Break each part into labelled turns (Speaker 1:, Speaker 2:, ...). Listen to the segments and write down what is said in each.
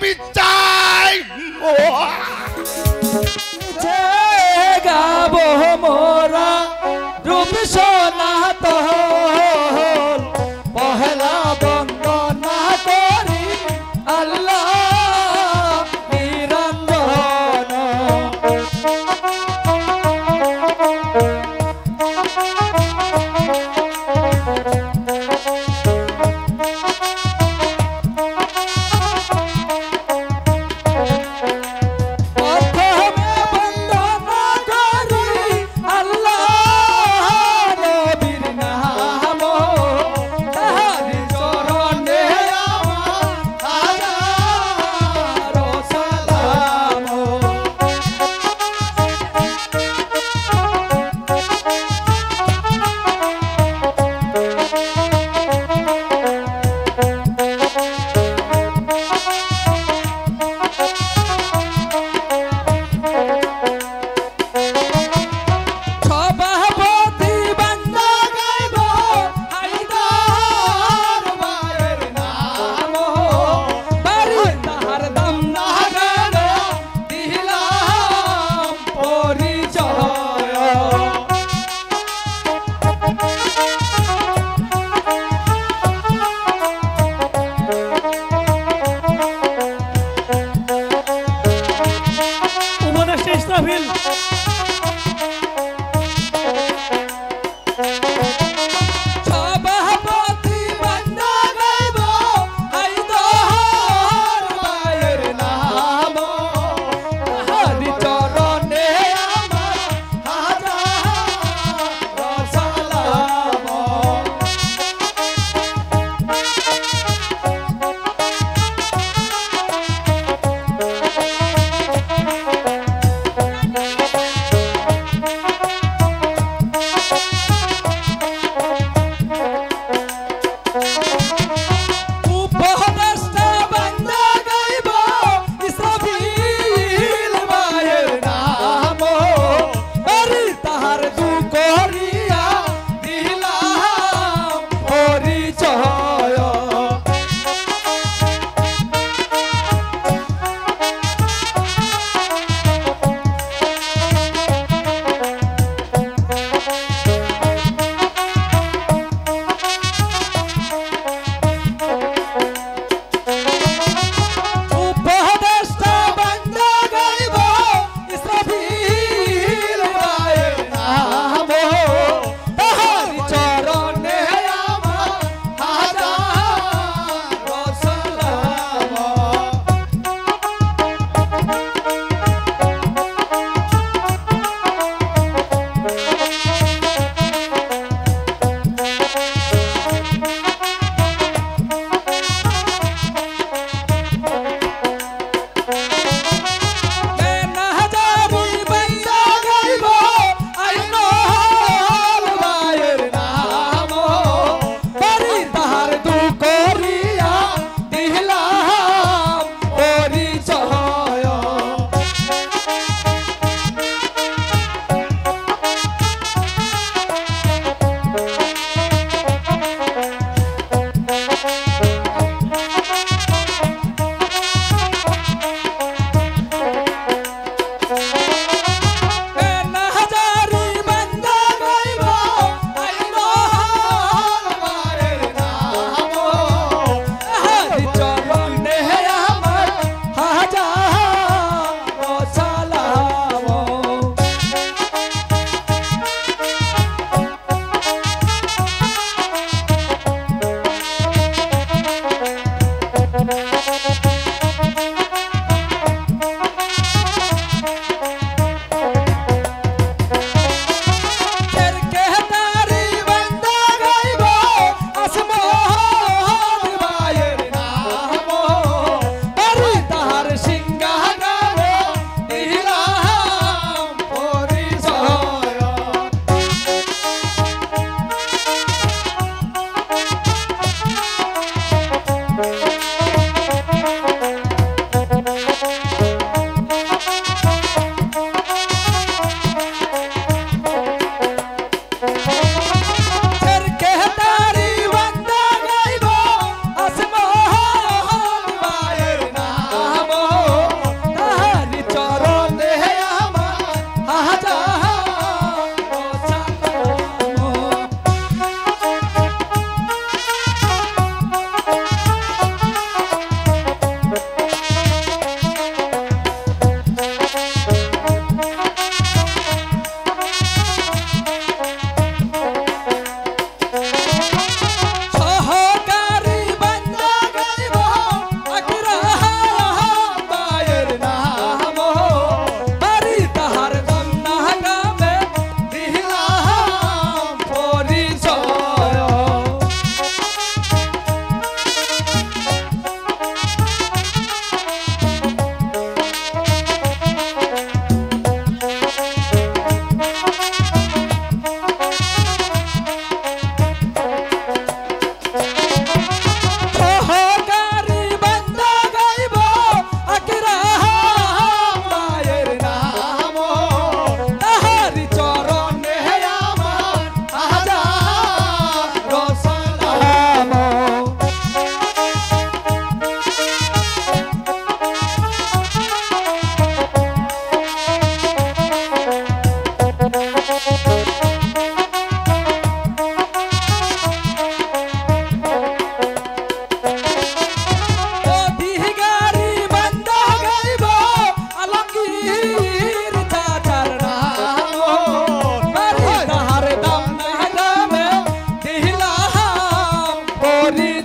Speaker 1: আমি চাই
Speaker 2: গাবো মোরা রূপ সনাতন পহেলা বন্দনা করি আল্লাহ নিরঞ্জন প্রথমে বন্দনা করি আল্লাহ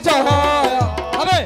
Speaker 2: জয় হবে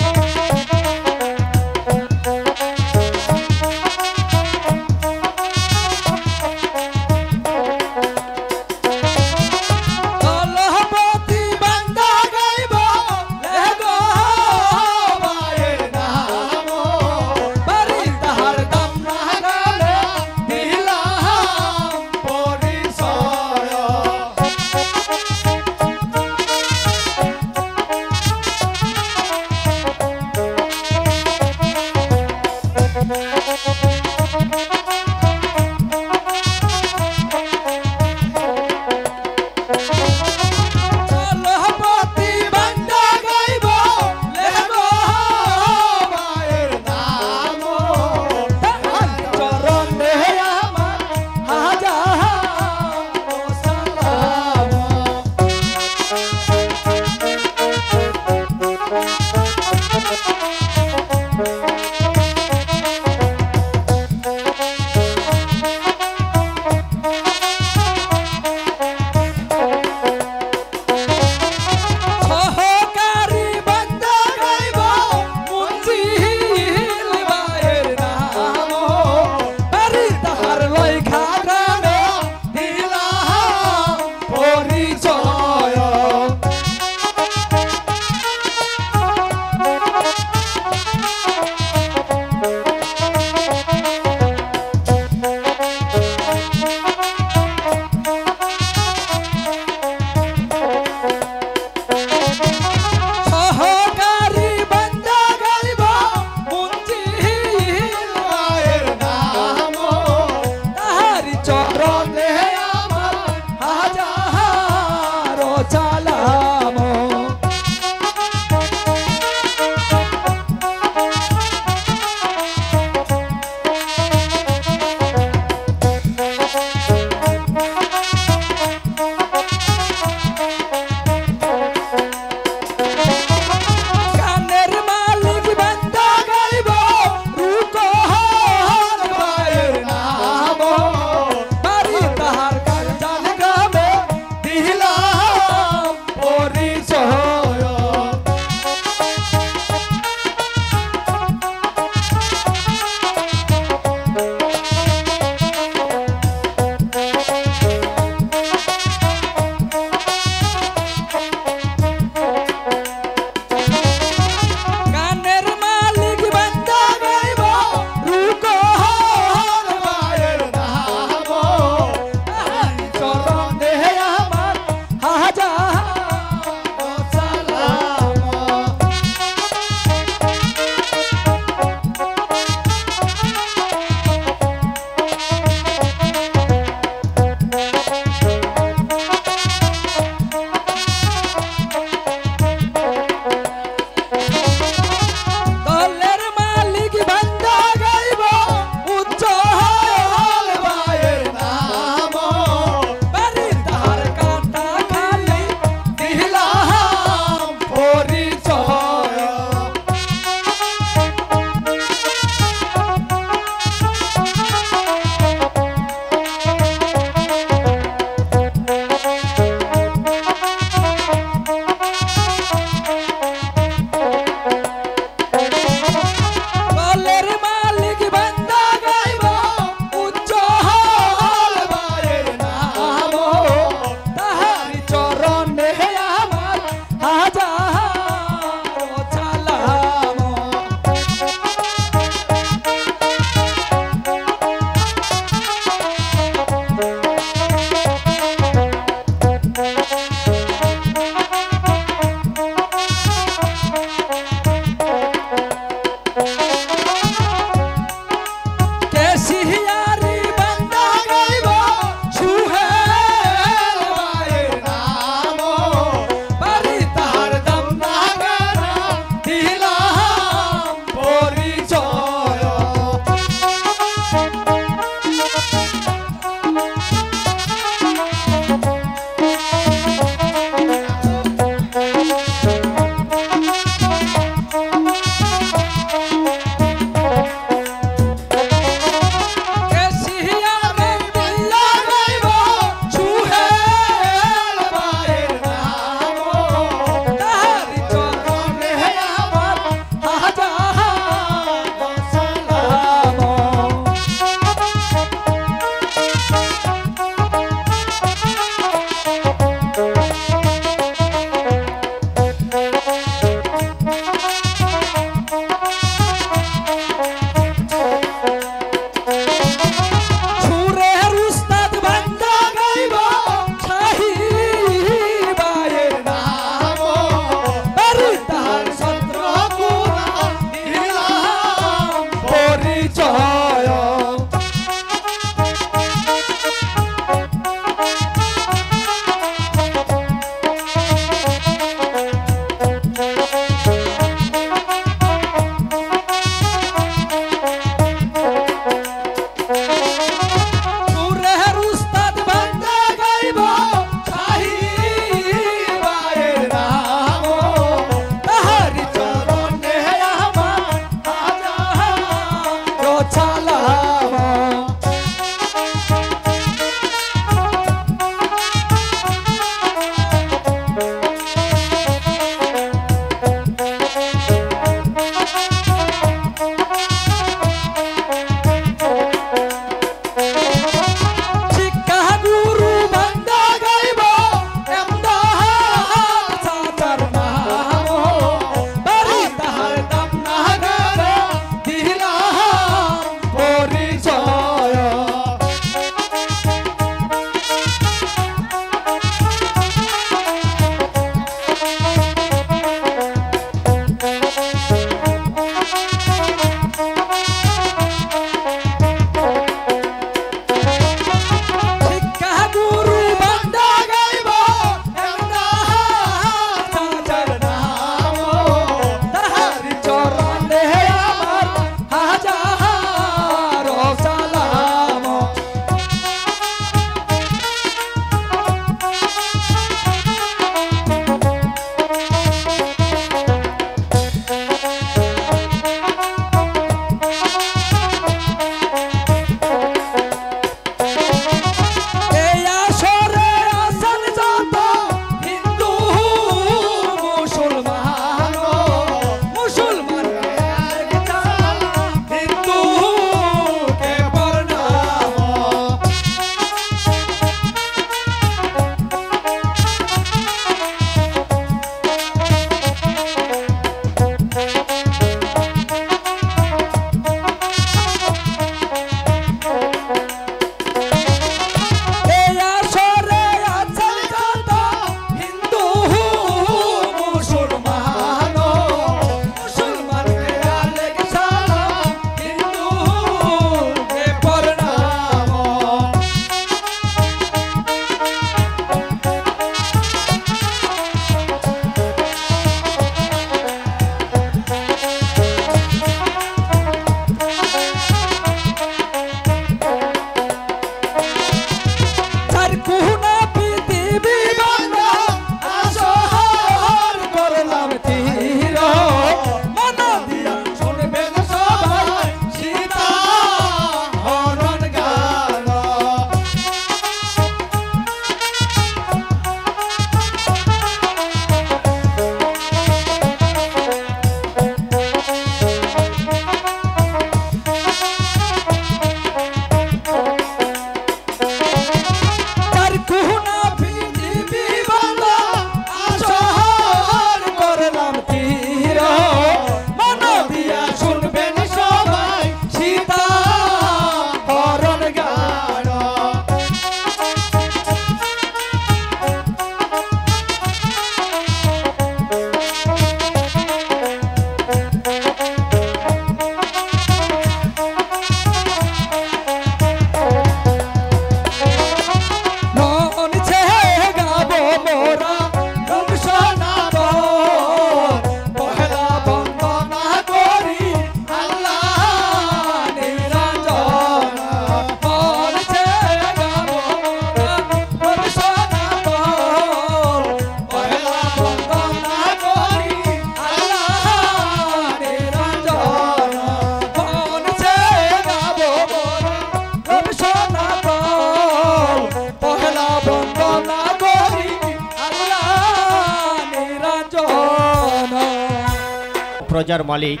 Speaker 1: প্রজার মালিক,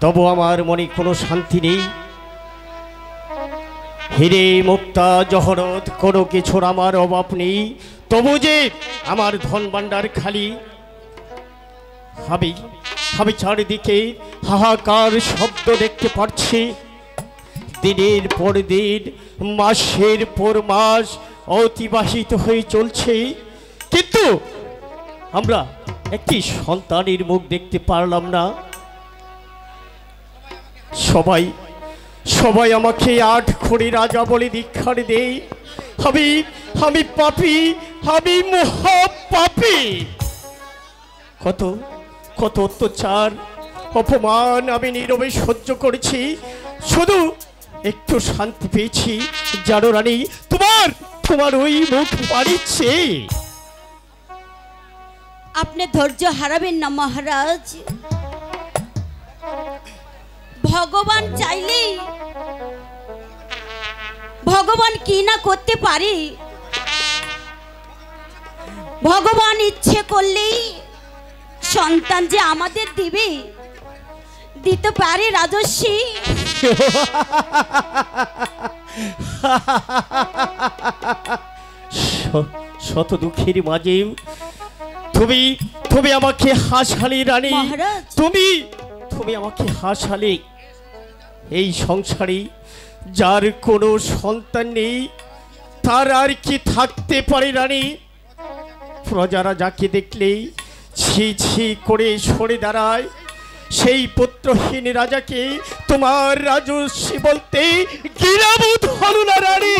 Speaker 1: তবু আমার মনে কোনো শান্তি নেই। হিরে মুক্তা জহরত কোনো কিছুর আমার অভাব নেই, তবু যে আমার ধন ভাণ্ডার খালি। আমি চারিদিকে হাহাকার শব্দ দেখতে পাচ্ছি। দিনের পর দিন, মাসের পর মাস অতিবাহিত হয়ে চলছে, কিন্তু আমরা একটি সন্তানের মুখ দেখতে পারলাম না। সবাই আমাকে আট খড়ি রাজা বলে দীক্ষার দেয়। আমি পাপী, আমি মহা পাপী। কত অত্যাচার, অপমান আমি নীরবে সহ্য করেছি, শুধু একটু শান্তি পেয়েছি জানো রানী, তোমার ওই মুখ পাড়িচ্ছে।
Speaker 3: আপনি ধৈর্য হারাবেন না মহারাজ। ভগবান চাইলে ভগবান কি না করতে পারে। ভগবান ইচ্ছে করলেই সন্তান যে আমাদের দিতে পারে রাজস্বী।
Speaker 1: শত দুঃখের মাঝে তুমি আমাকে হাসালে রানী, তুমি আমাকে হাসালে। এই সংসারে যার কোনো সন্তান নেই তার আর কি থাকতে পারে রানী? প্রজারা যাকে দেখলেই ছি ছি করে সরে দাঁড়ায়, সেই পুত্রহীন রাজাকে তোমার রাজস্বী বলতে ঘৃণাবোধ হলো না রানী?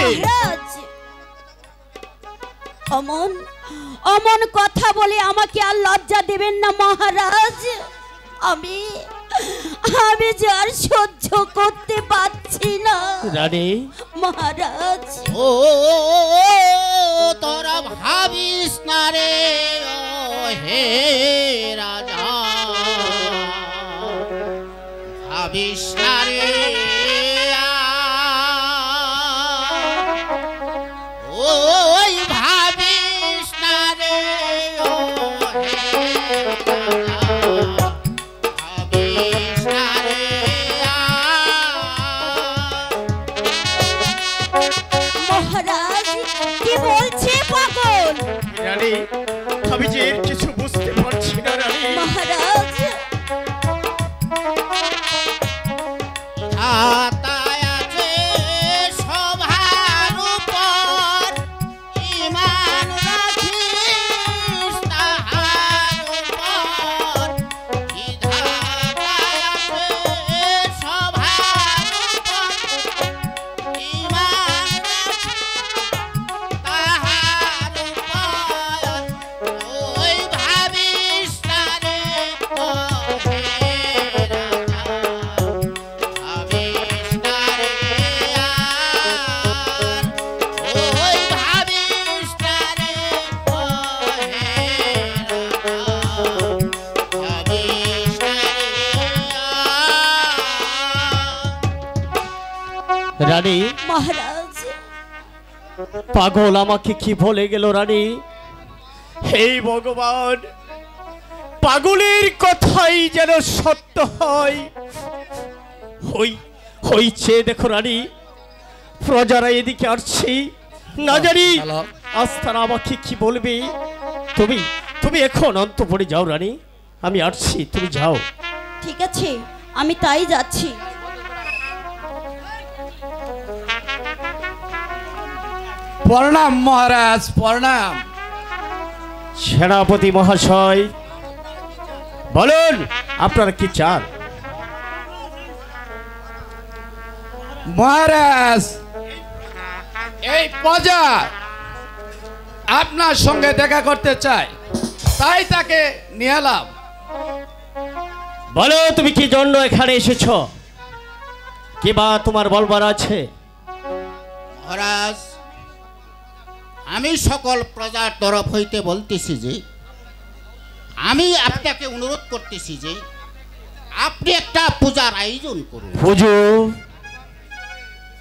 Speaker 3: অমন কথা বলে আমাকে আর লজ্জা দেবেন না মহারাজ। আমি যে আর সহ্য করতে পারছি না
Speaker 1: রানী।
Speaker 3: মহারাজ
Speaker 4: ও তোরা ভাবিস না রে হে রাজা, ভাবিস না রে। ওই ভাবিস না রে ও ভাবিস না রে।
Speaker 3: মহারাজ কি বলছে পাগল?
Speaker 1: রানী আমি যে এর কিছু বুঝতে পারছি না রানী।
Speaker 3: মহারাজ
Speaker 1: রানী,
Speaker 3: মহারাজ
Speaker 1: পাগল আমাকে কি বলে গেল রানী? হে ভগবান, পাগলের কথাই যেন সত্য হয়। হইছে দেখো রানী, প্রজারা এদিকে আসছে, না জানি আজ তারা আমাকে কি বলবে। তুমি এখন অন্তঃপুরে যাও রানী, আমি আসছি, তুমি যাও।
Speaker 3: ঠিক আছে, আমি তাই যাচ্ছি।
Speaker 2: প্রণাম মহারাজ, প্রণাম।
Speaker 1: সেনাপতি মহাশয় বলুন, আপনারা কি চান?
Speaker 2: মহারাজ, এই প্রজা আপনার সঙ্গে দেখা করতে চাই, তাই তাকে নিয়ে এলাম।
Speaker 1: বলো তুমি কি জন্য এখানে এসেছ, কি বা তোমার বলবার আছে?
Speaker 4: মহারাজ, আমি সকল প্রজার তরফ হইতে বলতেছি যে আমি আপনাকে অনুরোধ করতেছি যে আপনি একটা পূজার আয়োজন করুন।
Speaker 1: পুজো?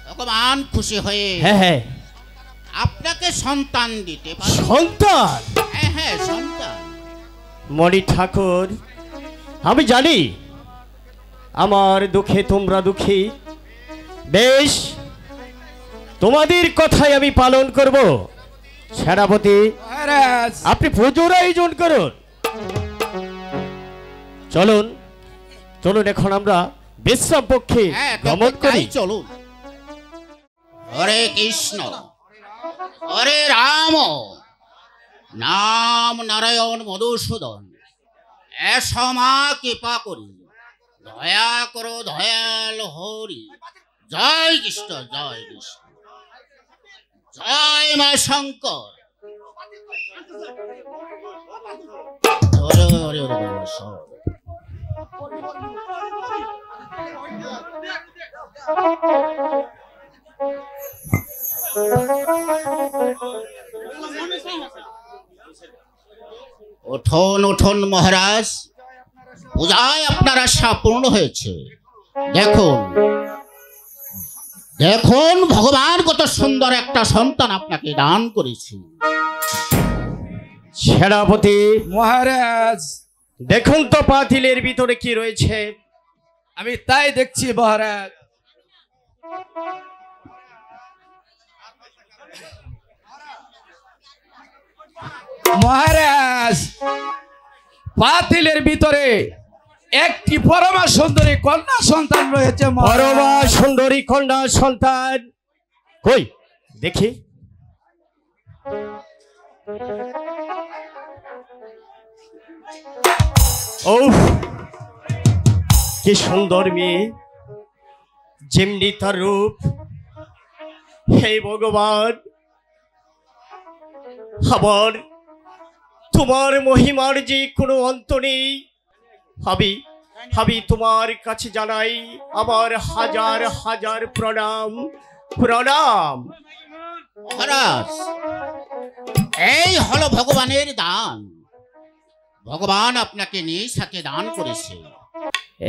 Speaker 4: ভগবান খুশি হয়ে
Speaker 1: হ্যাঁ
Speaker 4: আপনাকে সন্তান দিতে পারে।
Speaker 1: সন্তান?
Speaker 4: হ্যাঁ সন্তান।
Speaker 1: মণি ঠাকুর, আমি জানি আমার দুঃখে তোমরা দুঃখী। বেশ, তোমাদের কথাই আমি পালন করব। সেনাপতি,
Speaker 2: মহারাজ
Speaker 1: আপনি পুজোর আয়োজন করুন। চলুন চলুন, এখন আমরা বিশ্রাম পক্ষে
Speaker 4: হ্যাঁ,
Speaker 1: ভ্রমণ করি।
Speaker 4: চলুন। হরে কৃষ্ণ, হরে রাম, নাম নারায়ণ মধুসূদন। এসো মা কৃপা করি, দয়া করো দয়াল হরি। জয় কৃষ্ণ, জয় কৃষ্ণ, জয় মা শঙ্কর। হরে হরে হরে হরে সব। উঠুন উঠুন মহারাজ, পূজায় আপনার আশা পূর্ণ হয়েছে। দেখুন দেখুন, ভগবান কত সুন্দর একটা সন্তান আপনাকে দান করেছে।
Speaker 1: সেনাপতি,
Speaker 2: মহারাজ
Speaker 1: দেখুন তো পাতিলের ভিতরে কি রয়েছে।
Speaker 2: আমি তাই দেখছি মহারাজ। মহারাজ, পাতিলের ভিতরে একটি পরমা সুন্দরী কন্যা সন্তান রয়েছে
Speaker 1: পরমা
Speaker 2: মহারাজ।
Speaker 1: সুন্দরী কন্যা সন্তান কই দেখি। ও, কি সুন্দর মেয়ে, যেমনি তার রূপ। হে ভগবান, আবার তোমার মহিমার যে কোনো অন্ত নেই। আমি তোমার কাছে জানাই আমার হাজার হাজার প্রণাম প্রণাম।
Speaker 4: মহারাজ, এই হলো ভগবানের দান। ভগবান আপনাকে নিজ হাতে দান করেছে।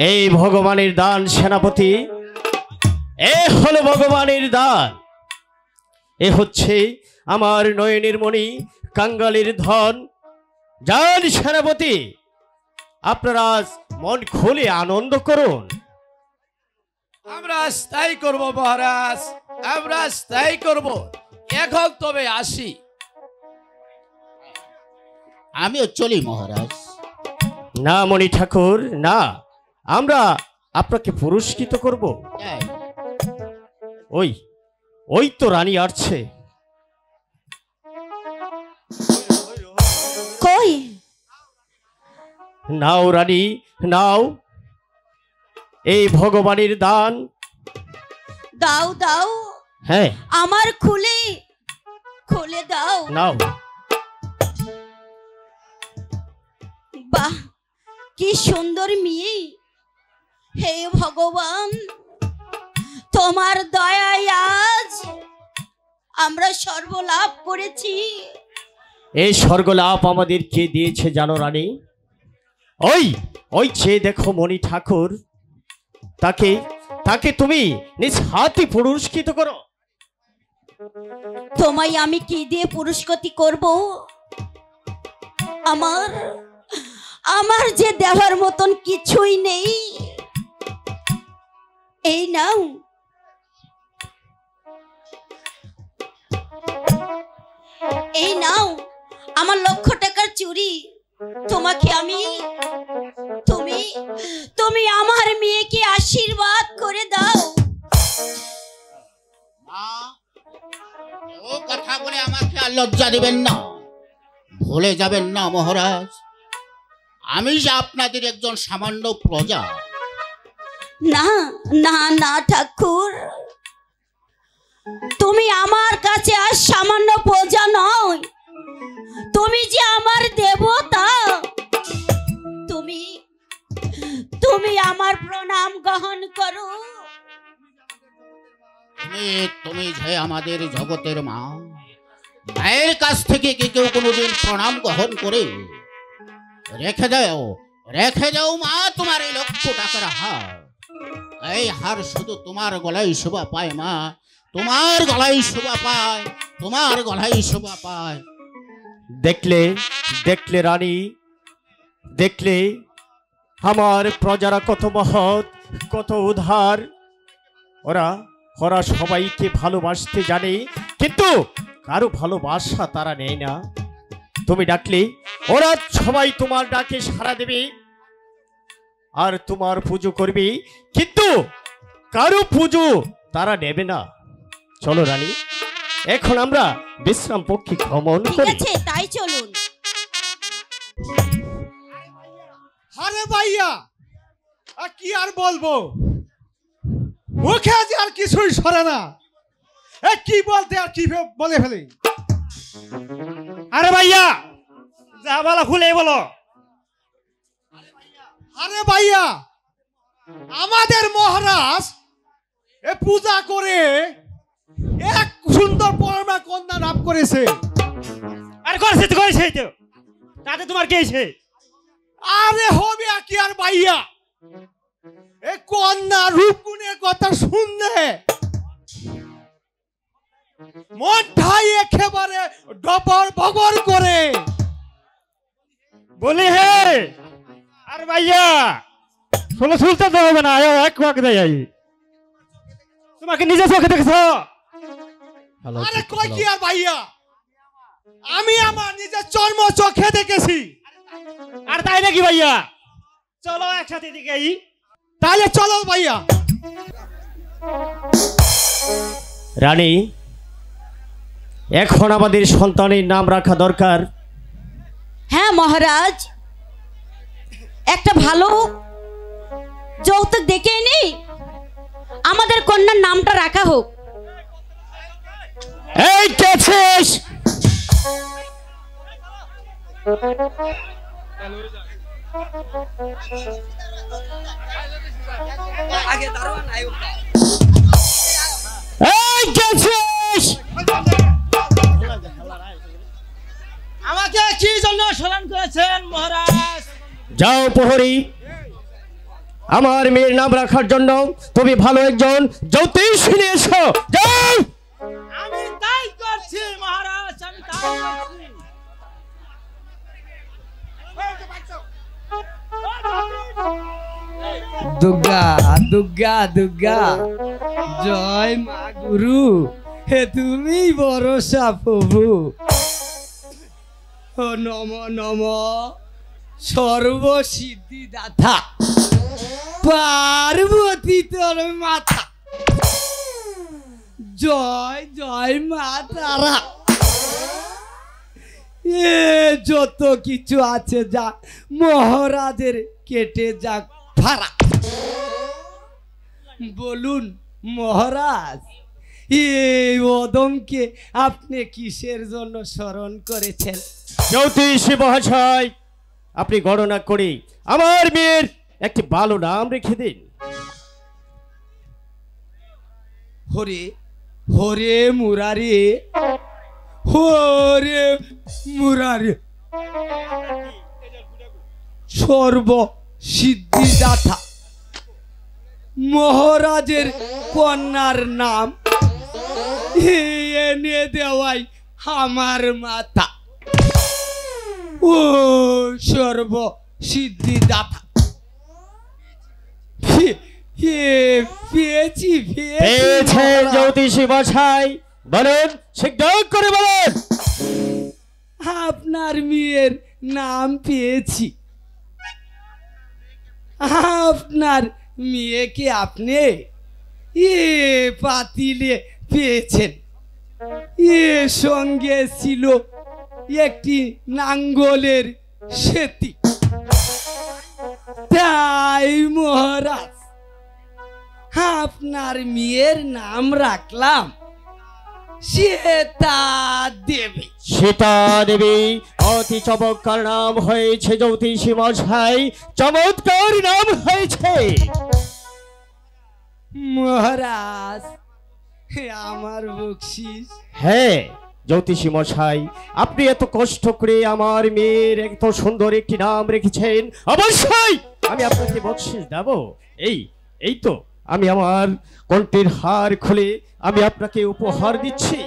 Speaker 1: এই ভগবানের দান সেনাপতি, এ হলো ভগবানের দান। এ হচ্ছে আমার নয়নের মণি, কাঙ্গালের ধন। যান সেনাপতি, আপনারা মন খুলে আনন্দ করুন।
Speaker 2: আমরা তাই করব মহারাজ, আমরা তাই করব। এখন তবে আসি।
Speaker 4: আমিও চলি মহারাজ।
Speaker 1: না মণি ঠাকুর, না, আমরা আপনাকে পুরস্কৃত করব।
Speaker 4: তাই?
Speaker 1: ওই ওই তো রানী আসছে।
Speaker 3: কই?
Speaker 1: নাও রানী, নাও এই ভগবানের দান।
Speaker 3: দাও দাও,
Speaker 1: হ্যাঁ,
Speaker 3: আমার খুলে খুলে দাও।
Speaker 1: নাও।
Speaker 3: বাহ, কি সুন্দর মেয়ে। হে ভগবান, তোমার দয়ায় আজ আমরা সর্বলাভ করেছি।
Speaker 1: এই স্বর্গলাভ আমাদের কে দিয়েছে জানো রানী? ওই ওই চেয়ে দেখো মণি ঠাকুর, তাকে তাকে তুমি নিজ হাতে পুরস্কৃত করো।
Speaker 3: তোমায় আমি কি দিয়ে পুরস্কৃত করব? আমার আমার যে দেওয়ার মতন কিছুই নেই। এই নাও, এই নাও আমার 1,00,000 টাকার চুড়ি। তোমাকে আমি তুমি তুমি আমার মেয়েকে আশীর্বাদ করে দাও।
Speaker 4: মা, ও কথা বলে আমাকে আর লজ্জা দিবেন না, ভুলে যাবেন না মহারাজ। আমি যে আপনাদের একজন সামান্য প্রজা।
Speaker 3: না না না ঠাকুর, তুমি আমার কাছে আর সামান্য প্রজা নয়, তুমি যে আমার দেবতা। তুমি তুমি আমার প্রণাম গ্রহণ করো।
Speaker 4: তুমি যে আমাদের জগতের মা, মায়ের কাছ থেকে কি কেউ কোনোদিন প্রণাম গ্রহণ করে? রেখে দাও মা তোমার এই 1,00,000 টাকার হার। এই হার শুধু তোমার গলায় শোভা পায় মা, তোমার গলায় শোভা পায়, তোমার গলায় শোভা পায়।
Speaker 1: দেখলে দেখলে রানী, দেখলে আমার প্রজারা কত মহৎ, কত উদার। ওরা ওরা সবাইকে ভালোবাসতে জানে, কিন্তু কারো ভালোবাসা তারা নেয় না। তুমি ডাকলে ওরা সবাই তোমার ডাকে সাড়া দেবে আর তোমার পুজো করবে, কিন্তু কারো পুজো তারা নেবে না। চলো রানী, এখন আমরা বিশ্রাম পক্ষে ভ্রমণ
Speaker 3: ঠিক
Speaker 1: করি।
Speaker 3: আছে, তাই চলুন।
Speaker 5: আরে ভাইয়া, আর কি আর বলবো, মুখে আজ আর কিছুই সরে না। কি বলতে আর কি বলে ফেলি।
Speaker 6: আরে ভাইয়া, যা বলা খুলে বলো।
Speaker 5: আরে ভাইয়া, আমাদের মহারাজ পূজা করে এক সুন্দর পরমা কন্যা লাভ করেছে।
Speaker 6: আরে করেছে তো, করেছে তো, তাতে তোমার কে এসে?
Speaker 5: আরে হবে কি আর ভাইয়া, কন্যা রূপগুণের কথা শুনলে মনটাই একেবারে ডবর বগর করে
Speaker 6: বলি হে। আর ভাইয়া ষোলো শুনতে তো হবে না, এক ওয়াক দেয়। তোমাকে নিজে চোখে দেখছো?
Speaker 5: আরে কই কি আর ভাইয়া, আমি আমার নিজের চর্ম চোখে দেখেছি।
Speaker 6: আর তাই নাকি ভাইয়া? চলো একসাথে দিকে।
Speaker 5: তাহলে চলো ভাইয়া।
Speaker 1: রানী, এখন আমাদের সন্তানের নাম রাখা দরকার।
Speaker 3: হ্যাঁ মহারাজ, একটা ভালো যৌতুক দেখে এনে আমাদের কন্যার নামটা রাখা হোক।
Speaker 1: এই কে আছিস? এই কে আছিস?
Speaker 2: আমাকে কি জন্য স্মরণ করেছেন মহারাজ?
Speaker 1: যাও প্রহরী, আমার মেয়ের নাম রাখার জন্য তুমি ভালো একজন জ্যোতিষ নিয়ে এসো। যাও।
Speaker 2: আমি তাই করছি মহারাজ, আমি তাই করছি।
Speaker 7: দুর্গা দুর্গা দুর্গা, জয় মা গুরু, হে তুমি ভরসা প্রভু। ও নম নম সর্বসিদ্ধি দাতা, পার্বতী তোর মাথা। জয় জয় মা তারা। এ যত কিছু আছে যা মহারাজের কেটে যাক ভাড়া। বলুন মহারাজ, এই অদমকে আপনি কিসের জন্য স্মরণ করেছেন?
Speaker 1: জ্যোতিষ মহাশয়, আপনি গণনা করে আমার মেয়ের একটি ভালো নাম রেখে দিন।
Speaker 7: হরে হরে মুরারে, হরে মুরারে, সর্ব সিদ্ধিদাতা মহারাজের কন্যার নাম এনে দেওয়াই আমার মাথা। ও সর্ব সিদ্ধিদাতা, পেয়েছি
Speaker 1: পেয়েছেন জ্যোতিষী মশাই, বলেন, শীঘ্র করে বলেন।
Speaker 7: আপনার মেয়ের নাম পেয়েছি। আপনার মেয়েকে আপনি এ পাতিলে পেয়েছেন। এর সঙ্গে ছিল একটি নাঙ্গলের সেতি। তাই মহারাজ আপনার মেয়ের নাম রাখলাম সীতা দেবী।
Speaker 1: সীতা দেবী অতি চমৎকার নাম হয়েছে জ্যোতিষী মশাই, চমৎকার নাম হয়েছে।
Speaker 7: মহারাজ, আমার বকশিস।
Speaker 1: হ্যাঁ জ্যোতিষী মশাই, আপনি এত কষ্ট করে আমার মেয়ের এত সুন্দর একটি নাম রেখেছেন, অবশ্যই আমি আপনাকে বকশিস দেব। এই তো আমি আমার কণ্ঠের হার খুলে আমি আপনাকে উপহার দিচ্ছি।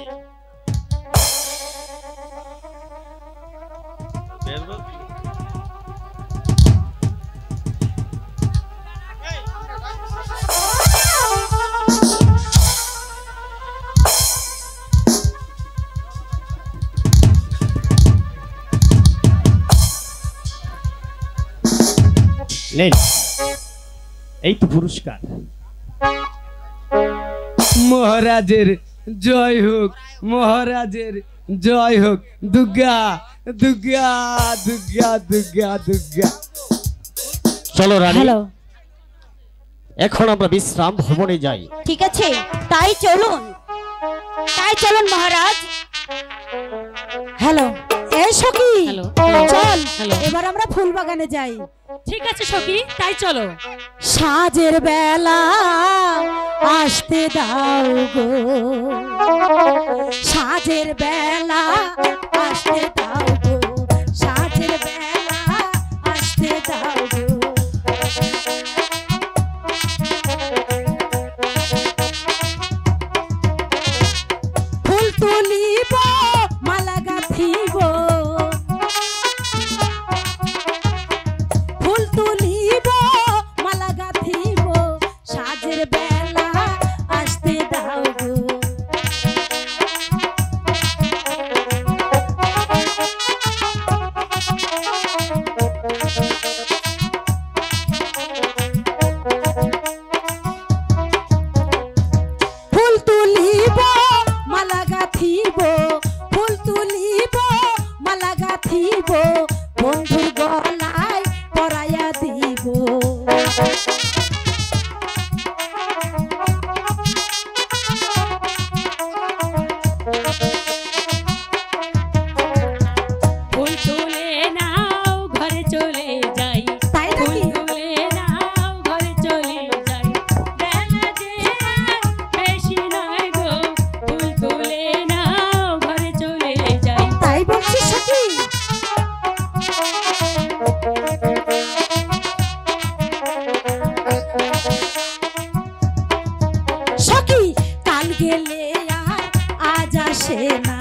Speaker 1: নেন, এই তো পুরস্কার।
Speaker 7: মহারাজের জয় হোক, মহারাজের জয় হোক। দুর্গা দুর্গা দুর্গা দুর্গা দুর্গা।
Speaker 1: চলো রানী,
Speaker 3: হ্যালো,
Speaker 1: এখন আমরা বিশ্রাম ভবনে যাই।
Speaker 3: ঠিক আছে, তাই চলুন, তাই চলুন মহারাজ। হ্যালো, এই সখী,
Speaker 8: হ্যালো,
Speaker 3: চল
Speaker 8: হ্যালো।
Speaker 3: এবার আমরা ফুল বাগানে যাই।
Speaker 8: ঠিক আছে সখী, তাই চলো।
Speaker 3: সাজের বেলা আসতে দাও গো, সাজের বেলা আসতে দাও গো, সাজের বেলা আসতে দাও গো। ফুল তুলিব মালা গাঁথিব, ফুল তুলিব মালা গাঁথিব, সাজের বেলা আসতে দাও গো। ফুল তুলিব মালা গাঁথিব, ফুল তুলিব মালা গাঁথিব, বন্ধুর গলায় পরাইয়া দিব।
Speaker 8: ফুল তুলে নাও ঘরে চলে যাই,
Speaker 3: তাই
Speaker 8: ফুল
Speaker 3: নাকি?
Speaker 8: তুলে নাও ঘরে চলে যাই, বেলা যে আর বেশি নয় গো, ফুল তুলে নাও ঘরে চলে যাই।
Speaker 3: তাই বলছিস সখী? সখী, কাল গেলে আর আজ আসে না,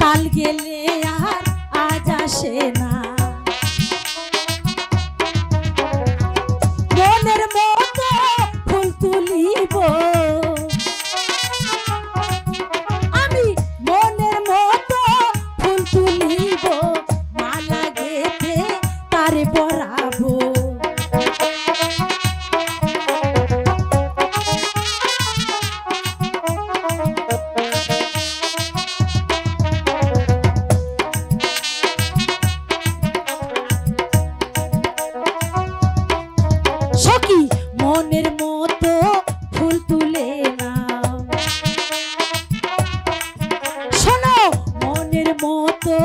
Speaker 3: কাল গেলে আর আজ আসে না, মনের মতো ফুল তুলিব আমি, মনের মতো ফুল তুলিব, মালা গেঁথে তারে পরাবো। সখী, মনের মতো ফুল তুলে নাও, শোনো মনের মতো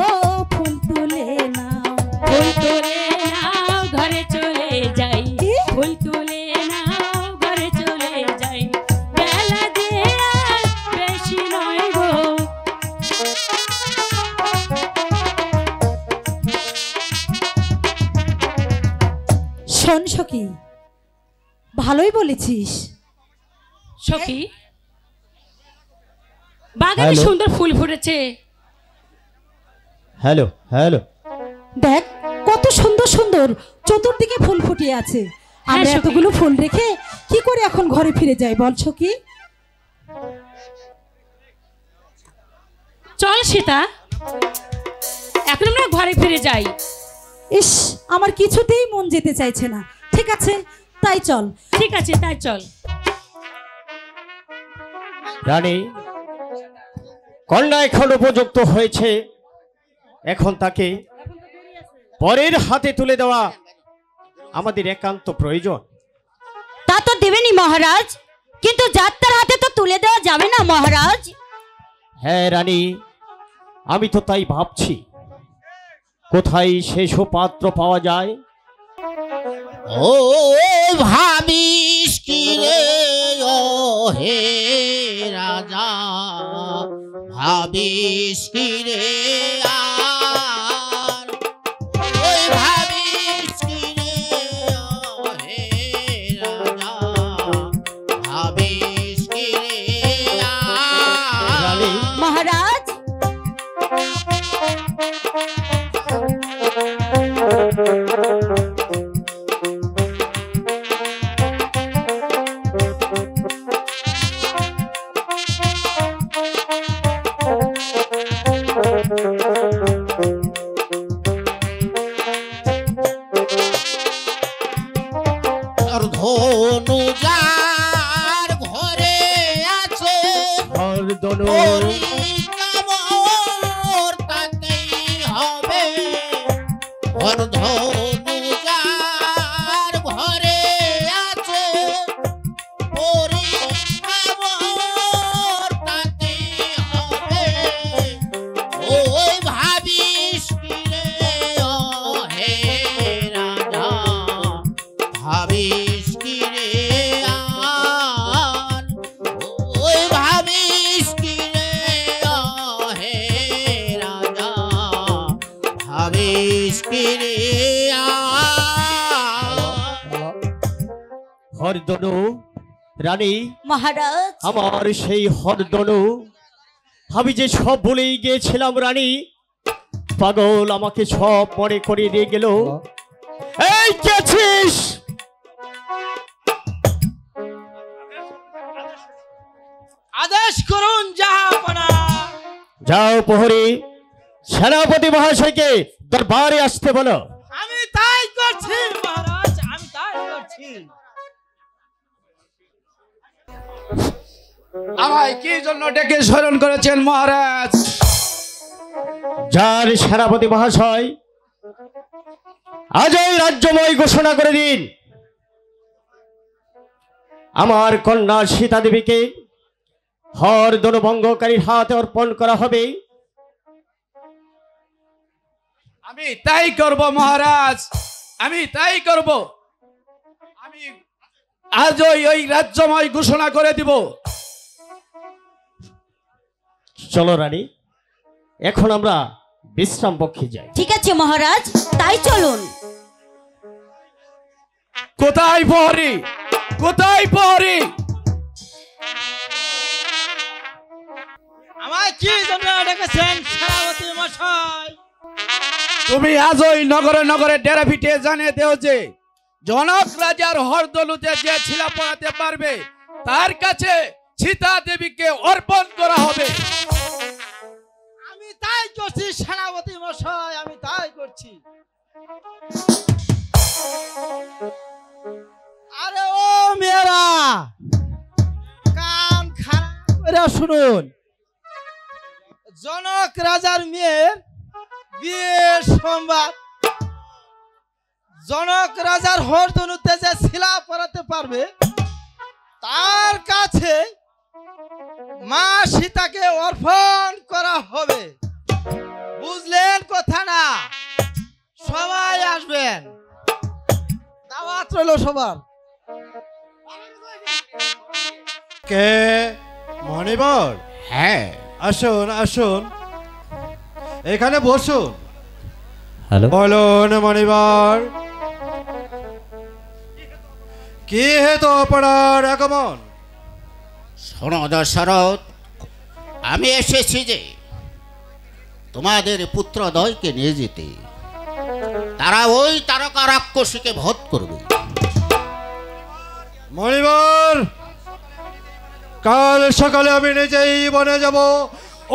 Speaker 3: ফুল তুলে নাও।
Speaker 8: ফুল তুলে নাও ঘরে চলে যাই,
Speaker 3: কি?
Speaker 8: ফুল তুলে নাও ঘরে চলে যাই, বেলা যে আর বেশি নয় গো।
Speaker 3: শোন সখী, ভালোই বলেছিস।
Speaker 8: সখী, বাগানে
Speaker 1: হ্যালো।
Speaker 8: সুন্দর ফুল ফুটেছে।
Speaker 1: হ্যালো হ্যালো,
Speaker 3: দেখ কত সুন্দর সুন্দর চতুর্দিকে ফুল ফুটিয়ে আছে।
Speaker 8: হ্যাঁ,
Speaker 3: আমরা
Speaker 8: সখী।
Speaker 3: এতগুলো ফুল রেখে কি করে এখন ঘরে ফিরে যাই বল সখী?
Speaker 8: চল সীতা, এখন আমরা ঘরে ফিরে যাই।
Speaker 3: ইস, আমার কিছুতেই মন যেতে চাইছে না। ঠিক আছে, তাই চল।
Speaker 8: ঠিক আছে, তাই চল।
Speaker 1: রানী, কন্যা এখন উপযুক্ত হয়েছে, এখন তাকে পরের হাতে তুলে দেওয়া আমাদের একান্ত প্রয়োজন।
Speaker 3: তা তো দেবেনি মহারাজ, কিন্তু যাত্রার হাতে তো তুলে দেওয়া যাবে না মহারাজ।
Speaker 1: হ্যাঁ রানী, আমি তো তাই ভাবছি, কোথায় শেষ পাত্র পাওয়া যায়।
Speaker 4: ও ভাবিস কি রে ও হে রাজা, ভাবিস কি রে আর, ওই ভাবিস কি রে ও হে রাজা, ভাবিস কি রে আর।
Speaker 1: রানী,
Speaker 3: মহারাজ,
Speaker 4: ধনু যার ঘরে আছে
Speaker 1: হরধনু
Speaker 4: পরীক্ষা তাতেই হবে হরধনু যার ঘরে আছে পরীক্ষা তাতেই হবে ওই ভাবিস কি রে ও হে রাজা ভাবিস কি রে আন ওই ভাবিস কি রে ও হে রাজা ভাবিস কি রে আন
Speaker 1: হরধনু রানী
Speaker 3: মহারাজ
Speaker 1: আমার সেই হরধনু আমি যে সব ভুলেই গিয়েছিলাম রানী পাগল আমাকে সব মনে করিয়ে দিয়ে গেল এই কে আছিস
Speaker 2: আদেশ করুন জাহাপনা।
Speaker 1: যাও প্রহরী সেনাপতি মহাশয়কে দরবারে আসতে বলো
Speaker 2: আমি তাই করছি মহারাজ, আমি তাই করছি। আমায় কি জন্য ডেকে স্মরণ করেছেন মহারাজ?
Speaker 1: যার সেনাপতি মহাশয় আজই রাজ্যময় ঘোষণা করে দিন আমার কন্যা সীতা দেবীকে হরধনু ভঙ্গকারীর হাতে অর্পণ করা হবে।
Speaker 2: আমি তাই করব মহারাজ, আমি তাই করব। আমি আজই ওই রাজ্যময় ঘোষণা করে দিব।
Speaker 1: চলো রানী এখন আমরা বিশ্রাম পক্ষে যাই।
Speaker 3: ঠিক আছে মহারাজ, তাই চলুন।
Speaker 2: কোথায় প্রহরী, কোথায় প্রহরী? আমায় কি জন্য ডেকেছেন সেনাপতি মশাই? তুমি আজই নগরে নগরে ডেরা পিটে জানিয়ে দেও যে জনক রাজার হরদলুতে যে ছিলা পড়াতে পারবে তার কাছে সীতা দেবীকে অর্পণ করা হবে। আমি তাই করছি সেনাপতি মশাই, আমি তাই করছি। আরে ও মেয়েরা কান খারাপ করে শুনুন, জনক রাজার মেয়ের বিয়ের সংবাদ। জনক রাজার হরধনুতে যে শিলা পরাতে পারবে তার কাছে মা সীতাকে অর্পণ করা হবে। বুঝলেন কথা না? সবাই আসবেন, দাওয়াত রইল সবার।
Speaker 5: কে মণিবর?
Speaker 4: হ্যাঁ
Speaker 5: আসুন আসুন, এখানে বসুন।
Speaker 1: হ্যালো
Speaker 5: বলুন মণিবর, কি হেতু আপনার আগমন?
Speaker 4: শোনো দশরথ, আমি এসেছি যে তোমাদের পুত্রদ্বয়কে নিয়ে যেতে। তারা ওই তারকা রাক্ষসীকে বধ করবে।
Speaker 5: মণিবর, কাল সকালে আমি নিজেই বনে যাব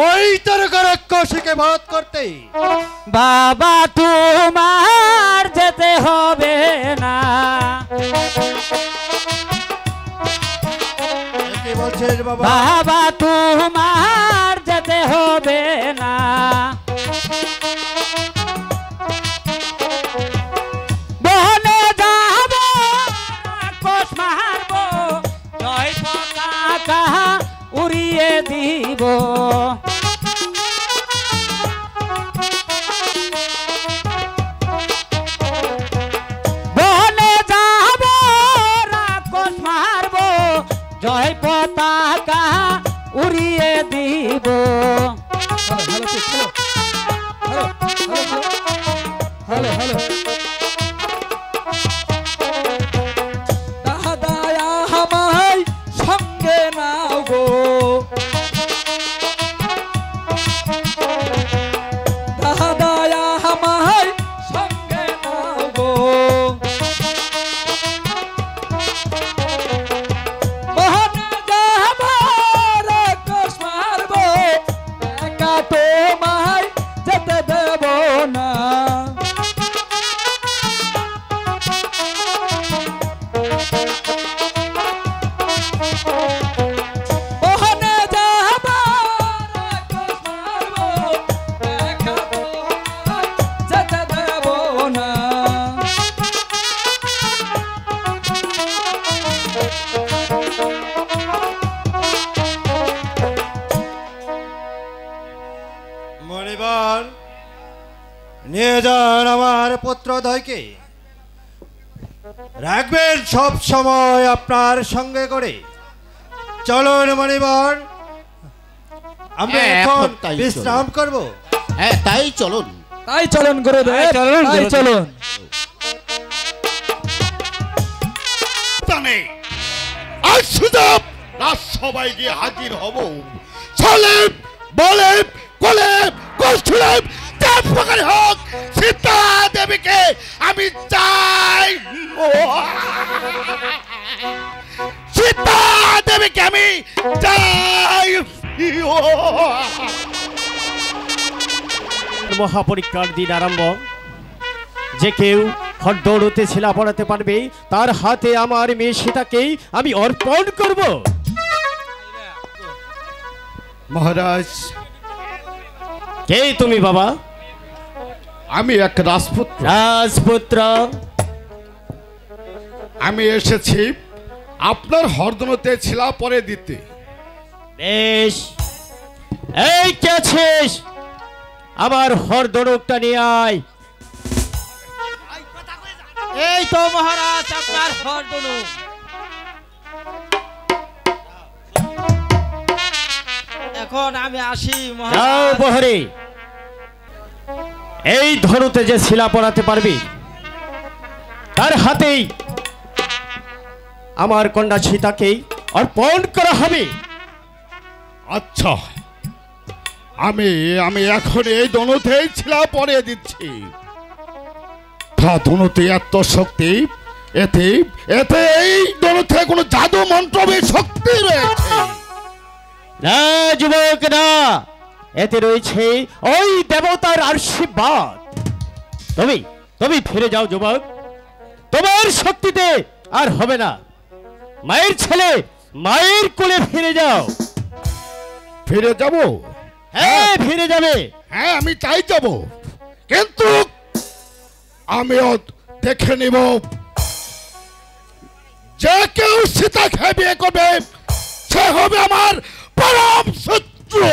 Speaker 5: ওই তারকা রাক্ষসীকে বধ করতে।
Speaker 6: বাবা তোমার যেতে হবে না,
Speaker 5: কি বলছেন বাবা?
Speaker 6: বাবা তোমার যেতে হবে না। বনে যাব রাক্ষস মারব, জয় পতাকা উড়িয়ে দিব। বনে যাব রাক্ষস মারব, জয় পতাকা উড়িয়ে দিব। দাদায়া আমায় সঙ্গে নাও গো, দাদায়া আমায় সঙ্গে নাও গো। বনে যাব রাক্ষস মারব, একা তোমার
Speaker 9: রাজপুত্রদ্বয়কে রাখবেন সব সময় আপনার সঙ্গে করে। চলুন মণিবর, আমরা এখন বিশ্রাম করব।
Speaker 4: হ্যাঁ তাই চলুন,
Speaker 2: তাই চলুন গুরুদেব, তাই চলুন।
Speaker 10: আজ সুযোগ রাজ সবাই গিয়ে হাজির হব। সলেব বলেব কলেব কৌশলেব দেব প্রকারে হোক সীতা দেবীকে আমি চাই। সীতা দেবীকে আমি চাই।
Speaker 1: মহাপরীক্ষার দিন আরম্ভ। যে কেউ হরদৌড়তে ছেলা পড়াতে পারবে তার হাতে আমার মেয়ে সীতাকেই আমি অর্পণ করব।
Speaker 10: মহারাজ,
Speaker 1: কে তুমি বাবা?
Speaker 10: আমি এক রাজপুত্র।
Speaker 1: রাজপুত্র,
Speaker 10: আমি এসেছি আপনার হরদৌড়তে ছেলা পরে দিতে।
Speaker 1: বেশ, এই কে আছিস? আমার হরদৌড়টা নিয়ে আয়।
Speaker 2: এই তো মহারাজ আপনার হরদৌড়। এখন আমি আসি
Speaker 1: যাও
Speaker 2: মহারাজ।
Speaker 1: বহরে, এই ধনুতে যে শিলা পড়াতে পারবি তার হাতেই আমার কন্যা সীতাকেই অর্পণ করা হবে।
Speaker 10: আচ্ছা, আমি আমি এখন এই দনুতেই ছিলা পরে দিচ্ছি। ধনুতে এত শক্তি, এতে এতে এই দনুতে কোনো জাদু মন্ত্র শক্তি রয়েছে
Speaker 1: না যুবক না, এতে রয়েছে ওই দেবতার আশীর্বাদ। তুমি তুমি ফিরে যাও যুবক, তোমার শক্তিতে আর হবে না। মায়ের ছেলে মায়ের কোলে ফিরে যাও।
Speaker 10: ফিরে যাব?
Speaker 1: হ্যাঁ ফিরে যাবে।
Speaker 10: হ্যাঁ আমি তাই যাব, কিন্তু আমিও দেখে নিব যে কেউ সীতাকে বিয়ে করবে সে হবে আমার পরম শত্রু।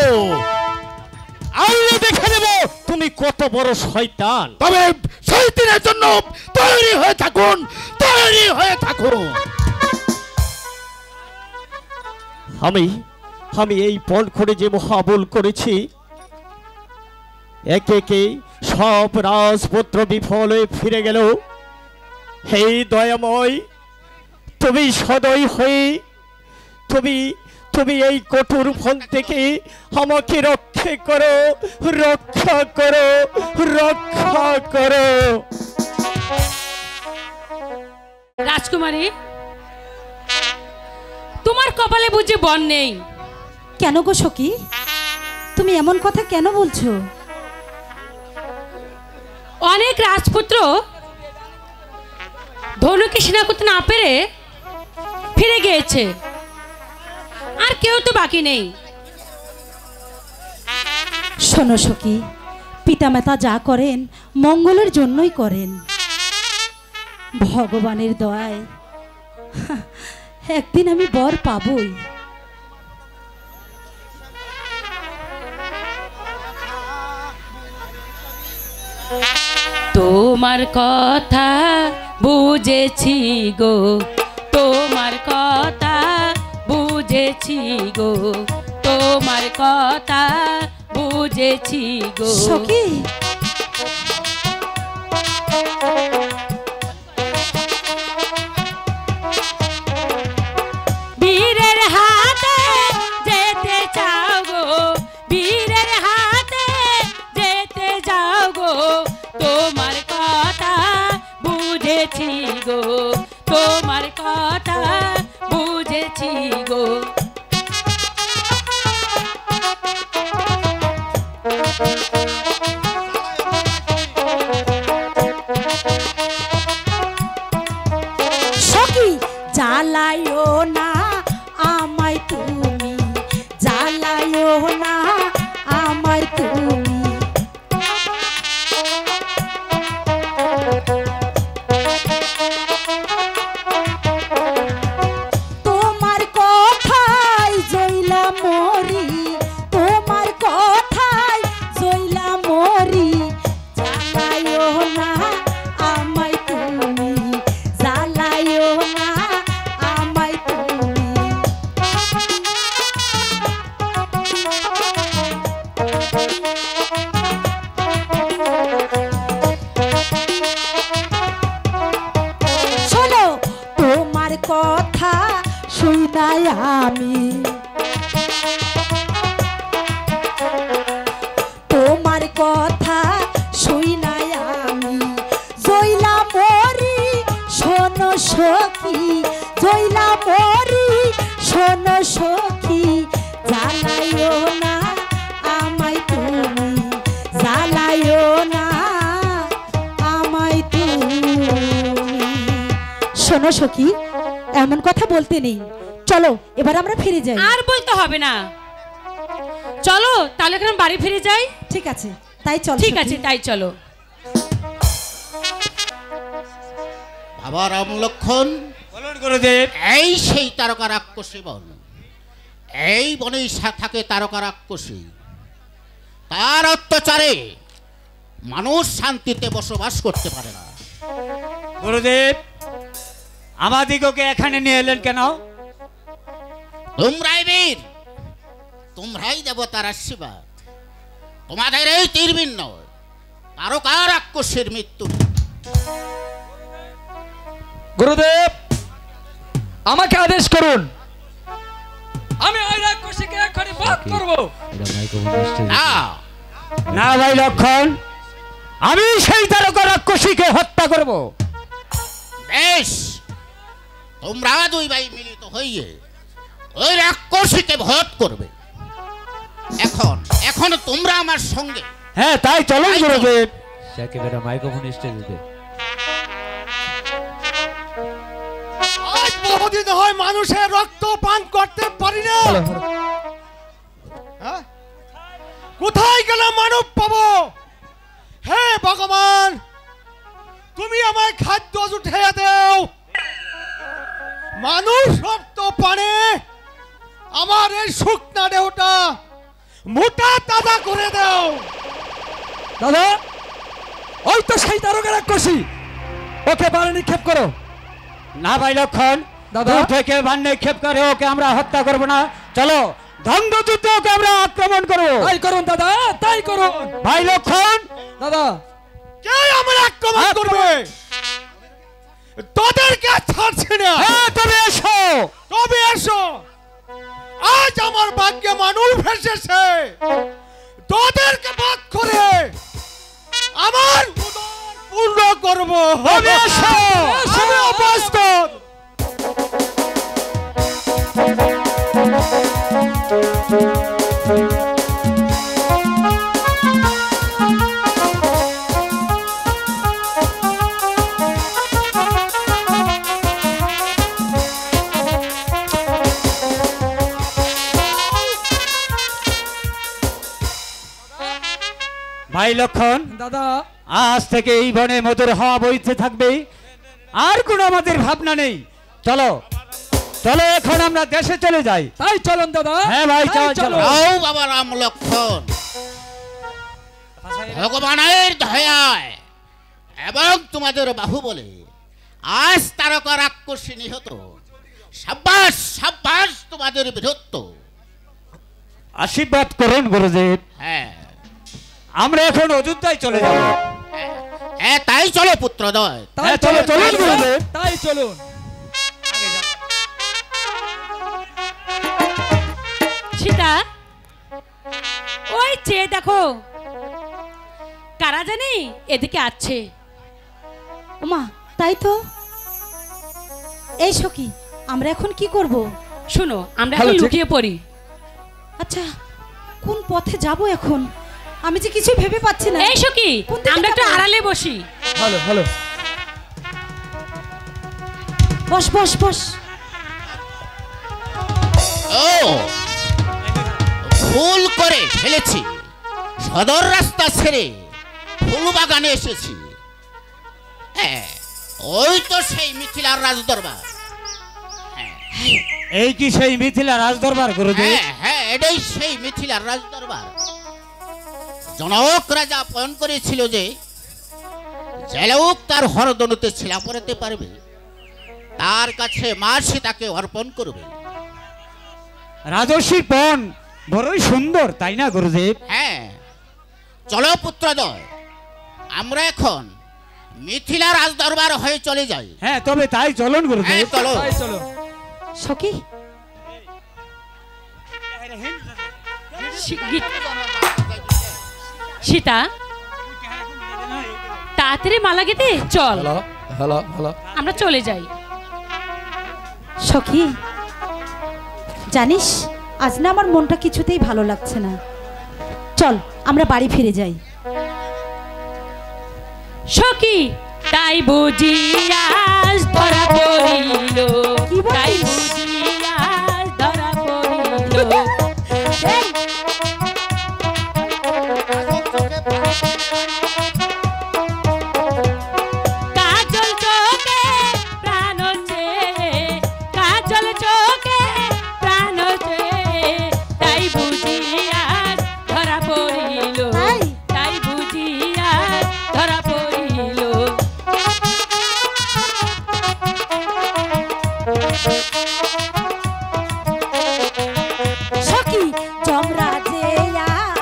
Speaker 1: আমি দেখে নেব তুমি কত বড় শয়তান।
Speaker 10: তবে সেই দিনের জন্য তৈরি হয়ে থাকুন, তৈরি হয়ে থাকুন।
Speaker 1: আমি আমি এই পণ করে যে মহাবল করেছি, একে একে সব রাজপুত্র বিফল হয়ে ফিরে গেল। হে দয়াময়, তুমি সদয় হয়ে তুমি তুমি এই কঠোর ফল থেকে আমাকে রক্ষা করো, রক্ষা করো, রক্ষা করো।
Speaker 8: রাজকুমারী, তোমার কপালে বুঝি বন নেই?
Speaker 3: কেন গো সখী, তুমি এমন কথা কেন বলছো?
Speaker 8: অনেক রাজপুত্র ধনুকে সেনা করতে না পেরে ফিরে গিয়েছে, আর কেউ তো বাকি নেই।
Speaker 3: শোনো সখী, পিতামাতা যা করেন মঙ্গলের জন্যই করেন। ভগবানের দয়ায় একদিন আমি বর পাবই।
Speaker 8: তোমার কথা বুঝেছি গো, তোমার কথা বুঝেছি গো, তোমার কথা বুঝেছি গো।
Speaker 3: সখী,
Speaker 8: বীরের হাতে যেতে চাও গো, বীরের হাতে যেতে যাও গো, তোমার কথা বুঝেছি গো, তোমার কথা বুঝেছি গো।
Speaker 3: সখী জ্বালায়ো না আমায় তুমি, জ্বালায়ো না আমায় তুমি। তোমার কথাই জইলা মরি, তোমার কথাই জইলা মরি। জ্বালায়ো না কথা শুনাই আমি, তোমার কথা শুনাই আমি জইলা মরি, শোনো সখী জইলা মরি, শোনো সখী জ্বালাইও না আমায় তুমি, জ্বালাইও না আমায় তুমি। শোনো সখী, এমন কথা বলতে নেই, চলো এবার আমরা ফিরে যাই।
Speaker 8: আর বলতে হবে না, চলো তাহলে এখন বাড়ি ফিরে যাই।
Speaker 3: ঠিক আছে তাই চলো।
Speaker 8: ঠিক আছে তাই চলো।
Speaker 4: বাবা রাম লক্ষণ,
Speaker 1: বলুন গুরুদেব।
Speaker 4: এই সেই তারকা রাক্ষসী বন, এই বনেই থাকে তারকা রাক্ষসী। তার অত্যাচারে মানুষ শান্তিতে বসবাস করতে পারে না।
Speaker 1: গুরুদেব, আমাদিগকে এখানে নিয়ে এলেন কেন?
Speaker 4: তোমরাই বীর, তোমরাই দেবতার আশীর্বাদ। তোমাদের এই তীরবীর নয়, তারকা রাক্ষসীর মৃত্যু।
Speaker 7: গুরুদেব, আমাকে আদেশ করুন, আমি ওই রাক্ষসীকে এখনই বধ করব।
Speaker 4: না
Speaker 1: না ভাই লক্ষণ, আমি সেই তারকা রাক্ষসীকে হত্যা করব।
Speaker 4: বেশ, তোমরা দুই ভাই মিলিত হইয়ে ওই রাক্ষসীকে বধ করবে। এখন এখন তোমরা আমার সঙ্গে।
Speaker 1: হ্যাঁ তাই চলুন গুরুদেব।
Speaker 5: আজ বহুদিন হয় মানুষের রক্ত পান করতে পারি না। হ্যাঁ? কোথায় গেলে মানব পাবো? হে ভগবান, তুমি আমায় খাদ্য জুটে দাও। মানুষ রক্ত পানে আমার এই শুকনা দেহটা মোটা তাজা করে দাও।
Speaker 7: দাদা, ওই তো সেই তারকা রাক্ষসী, ওকে বারে নিক্ষেপ করো।
Speaker 1: না ভাই লক্ষণ,
Speaker 7: দাদা
Speaker 1: দূর থেকে বান নিক্ষেপ করে ওকে আমরা হত্যা করব না। চলো দ্বন্দ্বযুদ্ধে ওকে আমরা আক্রমণ করবো।
Speaker 7: তাই করুন দাদা, তাই করুন।
Speaker 1: ভাই লক্ষণ,
Speaker 7: দাদা
Speaker 5: কে আমার আক্রমণ করবে? তোদেরকে ছাড়ছি না।
Speaker 1: হ্যাঁ তবে এসো,
Speaker 5: তবে এসো। আজ আমার ভাগ্যে মানুষ ভেসেছে, তোদেরকে বাদ করে আমার উদর পূর্ণ করব।
Speaker 1: তবে এসো।
Speaker 5: আমি অবস্থন।
Speaker 1: ভাই লক্ষণ,
Speaker 7: দাদা
Speaker 1: আজ থেকে এই বনে মধুর হাওয়া বইতে থাকবে, আর কোনো আমাদের ভাবনা নেই। চলো চলো এখন আমরা দেশে চলে যাই।
Speaker 7: তাই চলুন দাদা।
Speaker 1: হ্যাঁ ভাই চলো চলো।
Speaker 4: যাও বাবা রাম লক্ষণ, ভগবানের দয়ায় এবং তোমাদের বাহুবলে আজ তারকা রাক্ষসী নিহত। সাব্বাস সাব্বাস তোমাদের বীরত্ব।
Speaker 1: আশীর্বাদ করুন গুরুদেব।
Speaker 4: হ্যাঁ
Speaker 1: আমরা এখন অযোধ্যায় চলে যাব।
Speaker 4: হ্যাঁ তাই চলো পুত্রদয়।
Speaker 1: হ্যাঁ চলো চলুন গুরুদেব।
Speaker 7: তাই চলুন।
Speaker 8: সীতা, ওই চেয়ে দেখো কারা জানি এদিকে আসছে।
Speaker 3: মা তাই তো। এই সখী, আমরা এখন কি করব?
Speaker 8: শোনো, আমরা এখন লুকিয়ে পড়ি।
Speaker 3: আচ্ছা, কোন পথে যাব এখন? আমি যে কিছু ভেবে পাচ্ছি না।
Speaker 8: এই সখী, আমরা একটু আড়ালে বসি।
Speaker 7: ভালো ভালো।
Speaker 3: বস বস বস।
Speaker 4: ও ভুল করে ফেলেছি, সদর রাস্তা ছেড়ে ফুল বাগানে এসেছি। হ্যাঁ ওই তো সেই মিথিলার রাজদরবার।
Speaker 1: এই কি সেই মিথিলা রাজদরবার গুরুদেব?
Speaker 4: হ্যাঁ হ্যাঁ এটাই সেই মিথিলার রাজদরবার। জনক রাজা আপন করেছিল যে লোক তার হরদনুতে ছিলা পড়াতে পারবে, তার কাছে মা সীতাকে অর্পণ করবে।
Speaker 1: রাজস্বী পণ বড়ই সুন্দর, তাই না গুরুদেব?
Speaker 4: হ্যাঁ চলো পুত্রদয়, আমরা এখন মিথিলা রাজ দরবার হয়ে চলে যায়।
Speaker 2: হ্যাঁ তবে তাই চলুন গুরুদেব।
Speaker 4: হ্যাঁ চলো।
Speaker 7: তাই চলো।
Speaker 3: সখী
Speaker 8: সীতা তাড়াতাড়ি মালা গেতে চল।
Speaker 7: Hello hello hello.
Speaker 8: আমরা চলে যাই।
Speaker 3: সখী জানিস আজ না আমার মনটা কিছুতেই ভালো লাগছে না, চল আমরা বাড়ি ফিরে যাই।
Speaker 8: সখী তাই বুঝি আজ ধরা পড়িল, তাই বুঝি আজ ধরা পড়িল। কাজল চোখে প্রাণ চেয়ে, কাজল চোখে প্রাণ চেয়ে, তাই বুঝি আজ ধরা পড়িল, তাই বুঝি আজ ধরা পড়িল।
Speaker 3: সখী যমরাজে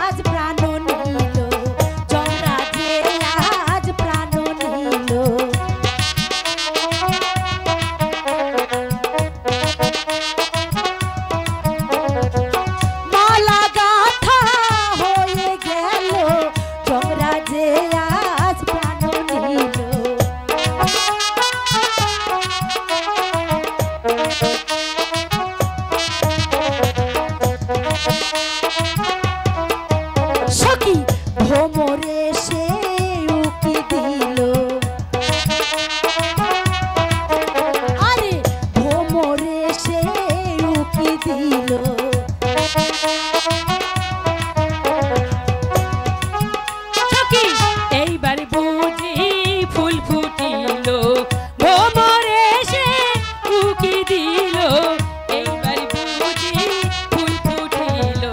Speaker 3: আজ প্রাণ নিল, যমরাজে আজ প্রাণ নিল। মালা গাথা হয়ে গেল, যমরাজে আজ প্রাণ নিল। সখী ভ্রমরে সে উকি দিল, আরে ভ্রমরে সে উকি দিল।
Speaker 8: সখী এইবার বুঝি ফুল ফুটিল, ভ্রমরে সে উকি দিল, এইবার বুঝি ফুল ফুটিল।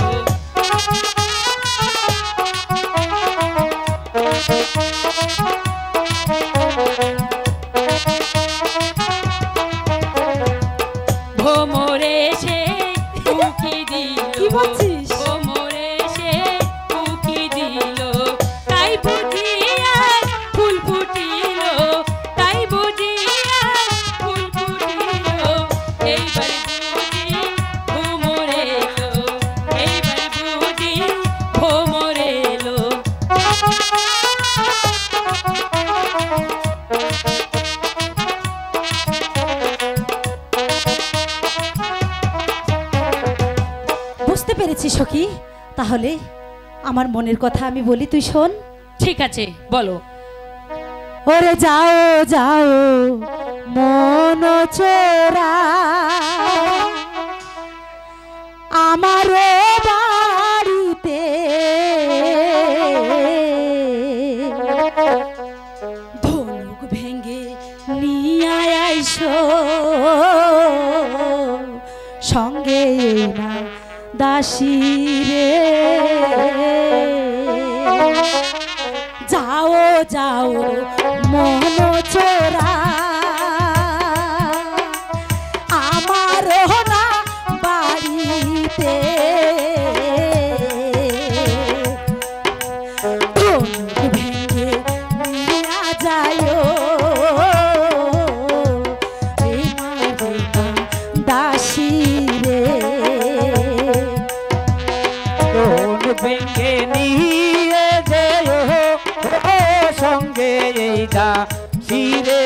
Speaker 8: ভ্রমরে সে উকি দিল,
Speaker 3: কি বলছিস?
Speaker 8: ভ্রমরে সে উকি দিল, তাই বুঝি আজ ফুল ফুটিল, তাই বুঝি আজ ফুল ফুটিল। এইবার বুঝি ভ্রমরে এলো, এইবার বুঝি ভ্রমরে এলো।
Speaker 3: বুঝতে পেরেছি সখী, তাহলে আমার মনের কথা আমি বলি, তুই শোন।
Speaker 8: ঠিক আছে বলো।
Speaker 3: ওরে যাও যাও মন চোরা আমার বাড়িতে, ধনুক ভেঙ্গে নিয়ে আইসো, সঙ্গে না দাসী রে। যাও যাও মন চোরা আমার না বাড়িতে, ধনুক ভেঙ্গে নিয়া যায়ো, এই মা দাসী রে।
Speaker 2: ধনুক ভেঙ্গে নিয়ে যেও সঙ্গে এই দাসী রে।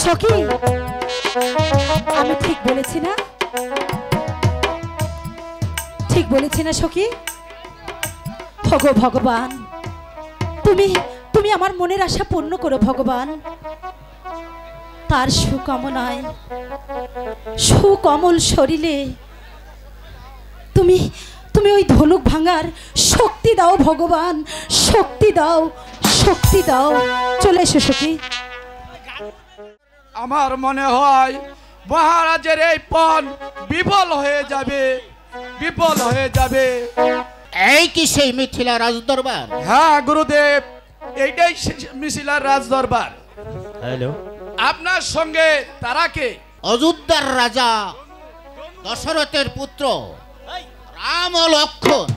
Speaker 3: সখী আমি ঠিক বলেছি না, ঠিক বলেছি না সখী? ভগবান তুমি তুমি আমার মনের আশা পূর্ণ করো ভগবান। তার সুকামনায় সুকমল শরীরে তুমি তুমি ওই ধনুক ভাঙার শক্তি দাও ভগবান, শক্তি দাও, শক্তি দাও। চলে এসো সখী।
Speaker 2: আমার মনে হয় মহারাজের এই পণ বিফল হয়ে যাবে, বিফল হয়ে যাবে।
Speaker 4: এই কি সেই মিথিলা রাজদরবার?
Speaker 2: হ্যাঁ গুরুদেব, এইটাই মিথিলার রাজদরবার।
Speaker 1: হ্যালো,
Speaker 2: আপনার সঙ্গে তারা কে?
Speaker 4: অযোধ্যার রাজা দশরথের পুত্র রাম ও লক্ষ্মণ।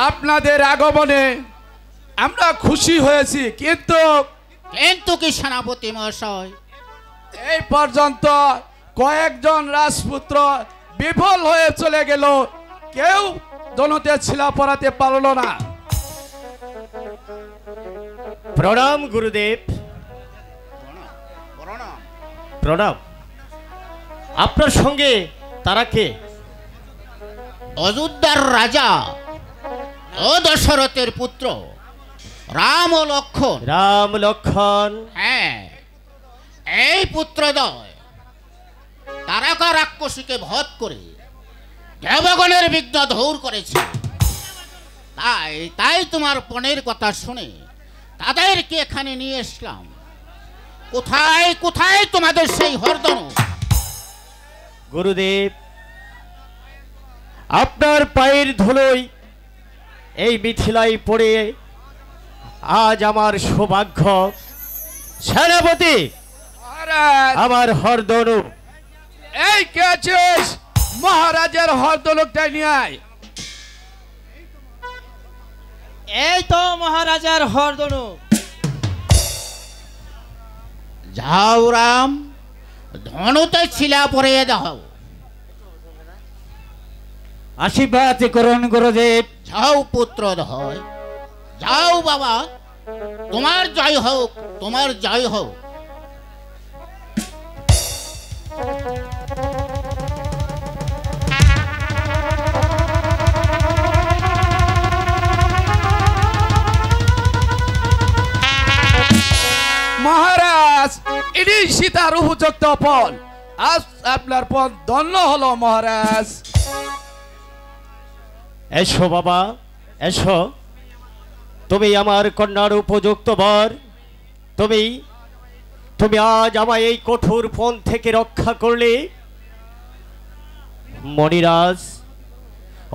Speaker 2: আপনাদের আগমনে আমরা খুশি হয়েছি, কিন্তু
Speaker 4: কি সেনাপতি মহাশয়?
Speaker 2: এই পর্যন্ত কয়েকজন রাজপুত্র বিফল হয়ে চলে গেল, কেউ দনুতে ছিলা পরাতে পারল না।
Speaker 1: প্রণাম গুরুদেব, প্রণাম। আপনার সঙ্গে তারা কে?
Speaker 4: অযোধ্যার রাজা ও দশরথের পুত্র রাম ও লক্ষ্মণ।
Speaker 1: রাম লক্ষ্মণ?
Speaker 4: হ্যাঁ, এই পুত্রদ্বয় তারকা রাক্ষসীকে বধ করে দেবগণের বিঘ্ন দূর করেছে। তাই তোমার পণের কথা শুনে তাদেরকে এখানে নিয়ে এসলাম। কোথায় কোথায় তোমাদের সেই হরধনু?
Speaker 1: গুরুদেব, আপনার পায়ের ধুলোয় এই মিথিলায় পড়ে আজ আমার সৌভাগ্য। সেনাপতি, আমার হরধনু।
Speaker 2: এই কে আছিস? মহারাজের হরধনুকটাই নিয়ে আয়।
Speaker 11: এই তো মহারাজার হরধনু।
Speaker 4: যাও রাম, ধনুতে ছিলা পরিয়ে দাও।
Speaker 6: আশীর্বাদ করুন গুরুদেব।
Speaker 4: যাও পুত্রদ্বয়, যাও বাবা, তোমার জয় হোক, তোমার জয় হোক।
Speaker 2: মহারাজ, ইনি সীতার উপযুক্ত পণ। আজ আপনার পণ ধন্য হলো মহারাজ।
Speaker 1: এসো বাবা, এসো। তুমি আমার কন্যার উপযুক্ত বর। তুমি আজ আমায় এই কঠোর পণ থেকে রক্ষা করলে। মণিরাজ,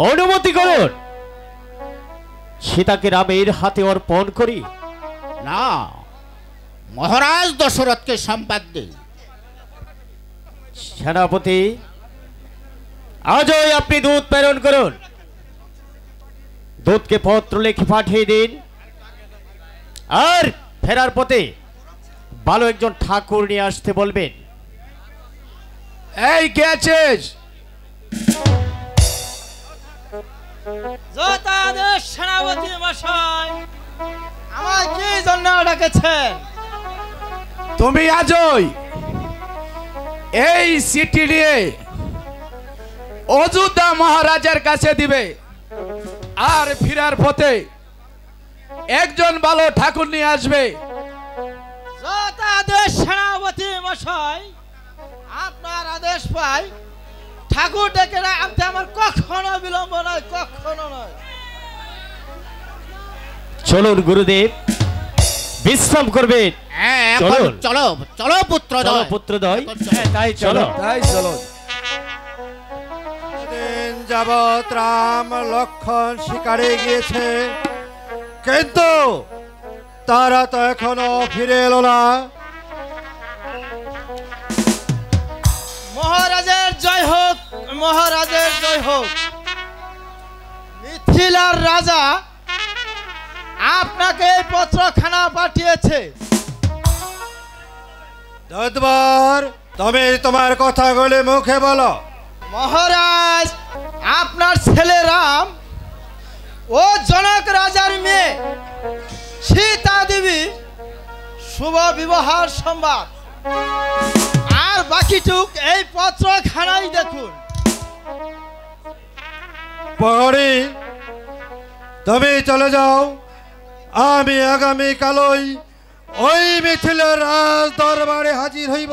Speaker 1: অনুমতি করুন সীতাকে রামের হাতে অর্পণ করি।
Speaker 4: না, মহারাজ দশরথকে সম্পাদ দেই।
Speaker 1: সেনাপতি, আজই আপনি দূত প্রেরণ করুন। দূতকে পত্র লিখে পাঠিয়ে দিন, আর ফেরার পথে ভালো একজন ঠাকুর নিয়ে আসতে বলবেন।
Speaker 2: এই কে আছিস?
Speaker 11: যথাদেশ সেনাপতি মশাই, আমার কি জন্য ডাকেছেন?
Speaker 2: তুমি আজই এই চিঠি নিয়ে অযোধ্যা মহারাজের কাছে দিবে, আর ফিরার পথে একজন ভালো ঠাকুর নিয়ে আসবে।
Speaker 11: যথাদেশ সেনাপতি মশাই, আপনার আদেশ পাই, ঠাকুর ডেকে আনতে আমার কখনো বিলম্ব নয়, কখনো নয়।
Speaker 1: চলুন গুরুদেব, বিশ্রাম করবেন।
Speaker 4: চলো চলো পুত্রদ্বয়,
Speaker 1: পুত্রদ্বয়, তাই চলো,
Speaker 2: তাই চলো।
Speaker 9: দিন যাবৎ রাম লক্ষ্মণ শিকারে গিয়েছে, কিন্তু তারা তো এখনো ফিরে এলো না।
Speaker 11: মহারাজের জয় হোক, মহারাজের জয় হোক। মিথিলার রাজা আপনাকে এই পত্রখানা পাঠিয়েছে।
Speaker 9: দতবার, তুমি তোমার কথাগুলি মুখে বলো।
Speaker 11: মহারাজ, আপনার ছেলে রাম ও জনক রাজার মেয়ে সীতা দেবী শুভ বিবাহের সংবাদ, আর বাকিটুক এই পত্রখানায় দেখুন।
Speaker 9: প্রহরী, তুমি চলে যাও, আমি আগামীকালই ওই মিথিলার রাজ দরবারে হাজির হইব।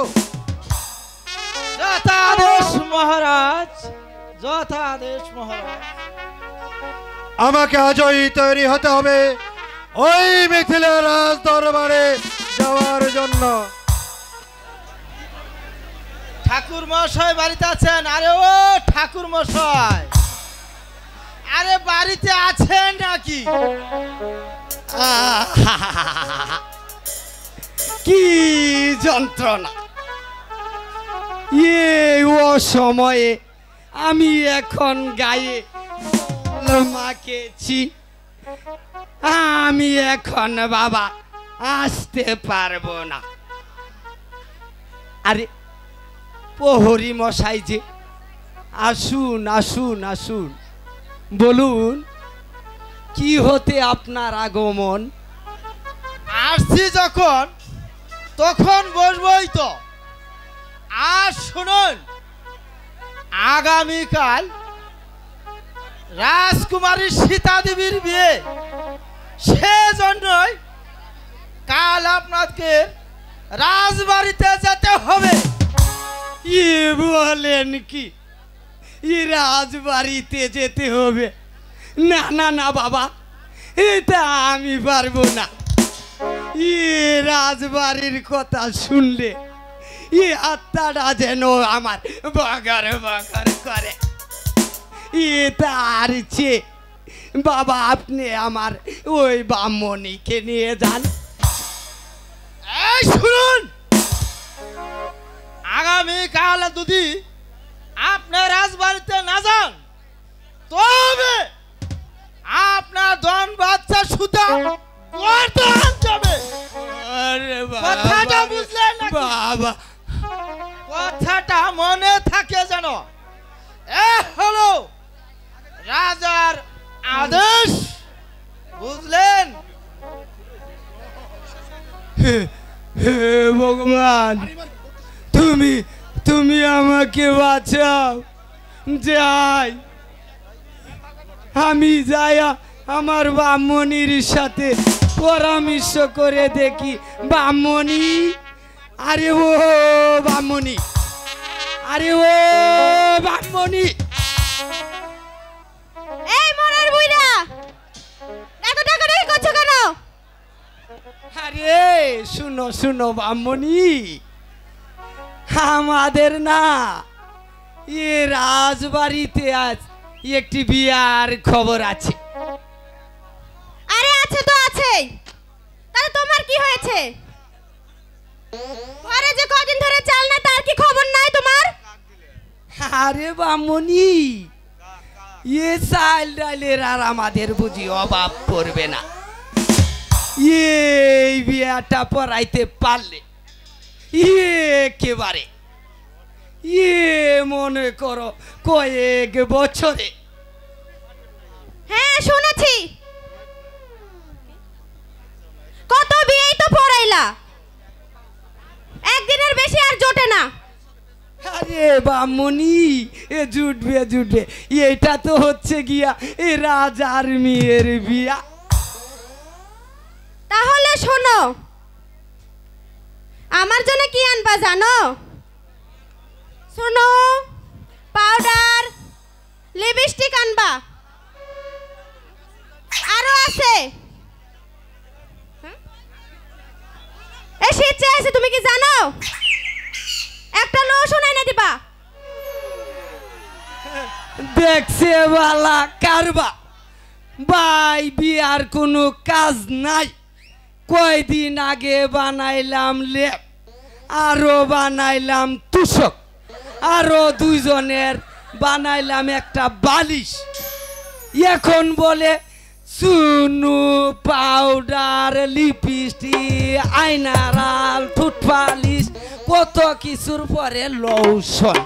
Speaker 11: যথাদেশ মহারাজ, যথাদেশ মহারাজ।
Speaker 9: আমাকে আজই তৈরি হতে হবে ওই মিথিলার রাজ দরবারে যাওয়ার জন্য।
Speaker 11: ঠাকুর মশাই বাড়িতে আছেন? আরে ও ঠাকুর মশাই, আরে বাড়িতে আছেন নাকি?
Speaker 2: কি যন্ত্রণা! এই অসময়ে আমি এখন গায়ে মাখেছি, আমি এখন বাবা আসতে পারবো না। আরে প্রহরী মশাই যে, আসুন আসুন আসুন, বলুন কি হতে আপনার আগমন?
Speaker 11: আসছি যখন তখন বসবই তো। আর শুনুন, আগামীকাল রাজকুমারী সীতা দেবীর বিয়ে, সেজন্যই কাল আপনাকে রাজবাড়িতে যেতে হবে।
Speaker 2: বলেন কি, রাজবাড়িতে যেতে হবে? না না না বাবা, এটা আমি পারবো না। রাজবাড়ির কথা শুনলে আত্মাটা যেন আমার বাগার বাগার করে। তার চেয়ে বাবা আপনি আমার ওই ব্রাহ্মণীকে নিয়ে যান।
Speaker 11: এই শুনুন, আগামীকাল যদি আপনার রাজবাড়িতে না যান, তবে আপনার ধন বাচ্চা সুতা গর্দান যাবে। কথাটা বুঝলেন নাকি?
Speaker 2: বাবা,
Speaker 11: কথাটা মনে থাকে যেন। এ হলো রাজার আদেশ, বুঝলেন?
Speaker 2: হে ভগবান, তুমি তুমি আমাকে বাঁচাও। যাই, আমি যাই আমার ব্রাহ্মণীর সাথে পরামর্শ করে দেখি। ব্রাহ্মণী, আরে ও ব্রাহ্মণী, আরে ও ব্রাহ্মণী।
Speaker 3: এই মনের বুইড়া, এত টাকা টাকা করছো কেন?
Speaker 2: আরে শুনো শুনো ব্রাহ্মণী, আমাদের না এ রাজবাড়িতে আজ একটি বিয়ার খবর আছে।
Speaker 3: আরে আছে তো আছেই, তাহলে তোমার কি হয়েছে? ঘরে যে কদিন ধরে চাল না, তার কি খবর নাই তোমার?
Speaker 2: আরে ব্রাহ্মণী, এ চাল ডালের আর আমাদের বুঝি অভাব পড়বে না। এই বিয়াটা পড়াইতে পারলে একেবারে মনে করো কয়েক বছরে।
Speaker 3: হ্যাঁ শুনেছি, কত বিয়েই তো পড়াইলা, একদিনের বেশি আর জোটে না।
Speaker 2: আরে ব্রাহ্মণী, এ জুটবে জুটবে, এটা তো হচ্ছে গিয়া এ রাজার মেয়ের বিয়া।
Speaker 3: তাহলে শোনো, আমার জন্য কি আনবা জানো? শোনো, পাউডার, লিপস্টিক আনবা, আরো আছে। এই শীত আছে, তুমি কি জানো? একটা লোশন এনে দিবা।
Speaker 2: দেখছে বালা কারবা ভাই, বিয়ার কোনো কাজ নাই। কয়দিন আগে বানাইলাম লেপ, আরো বানাইলাম তুষক, আরো দুইজনের বানাইলাম একটা বালিশ। এখন বলে চুনু, পাউডার, লিপস্টিক, আইনারাল, টুথপালিশ, কত কিছুর পরে লোশন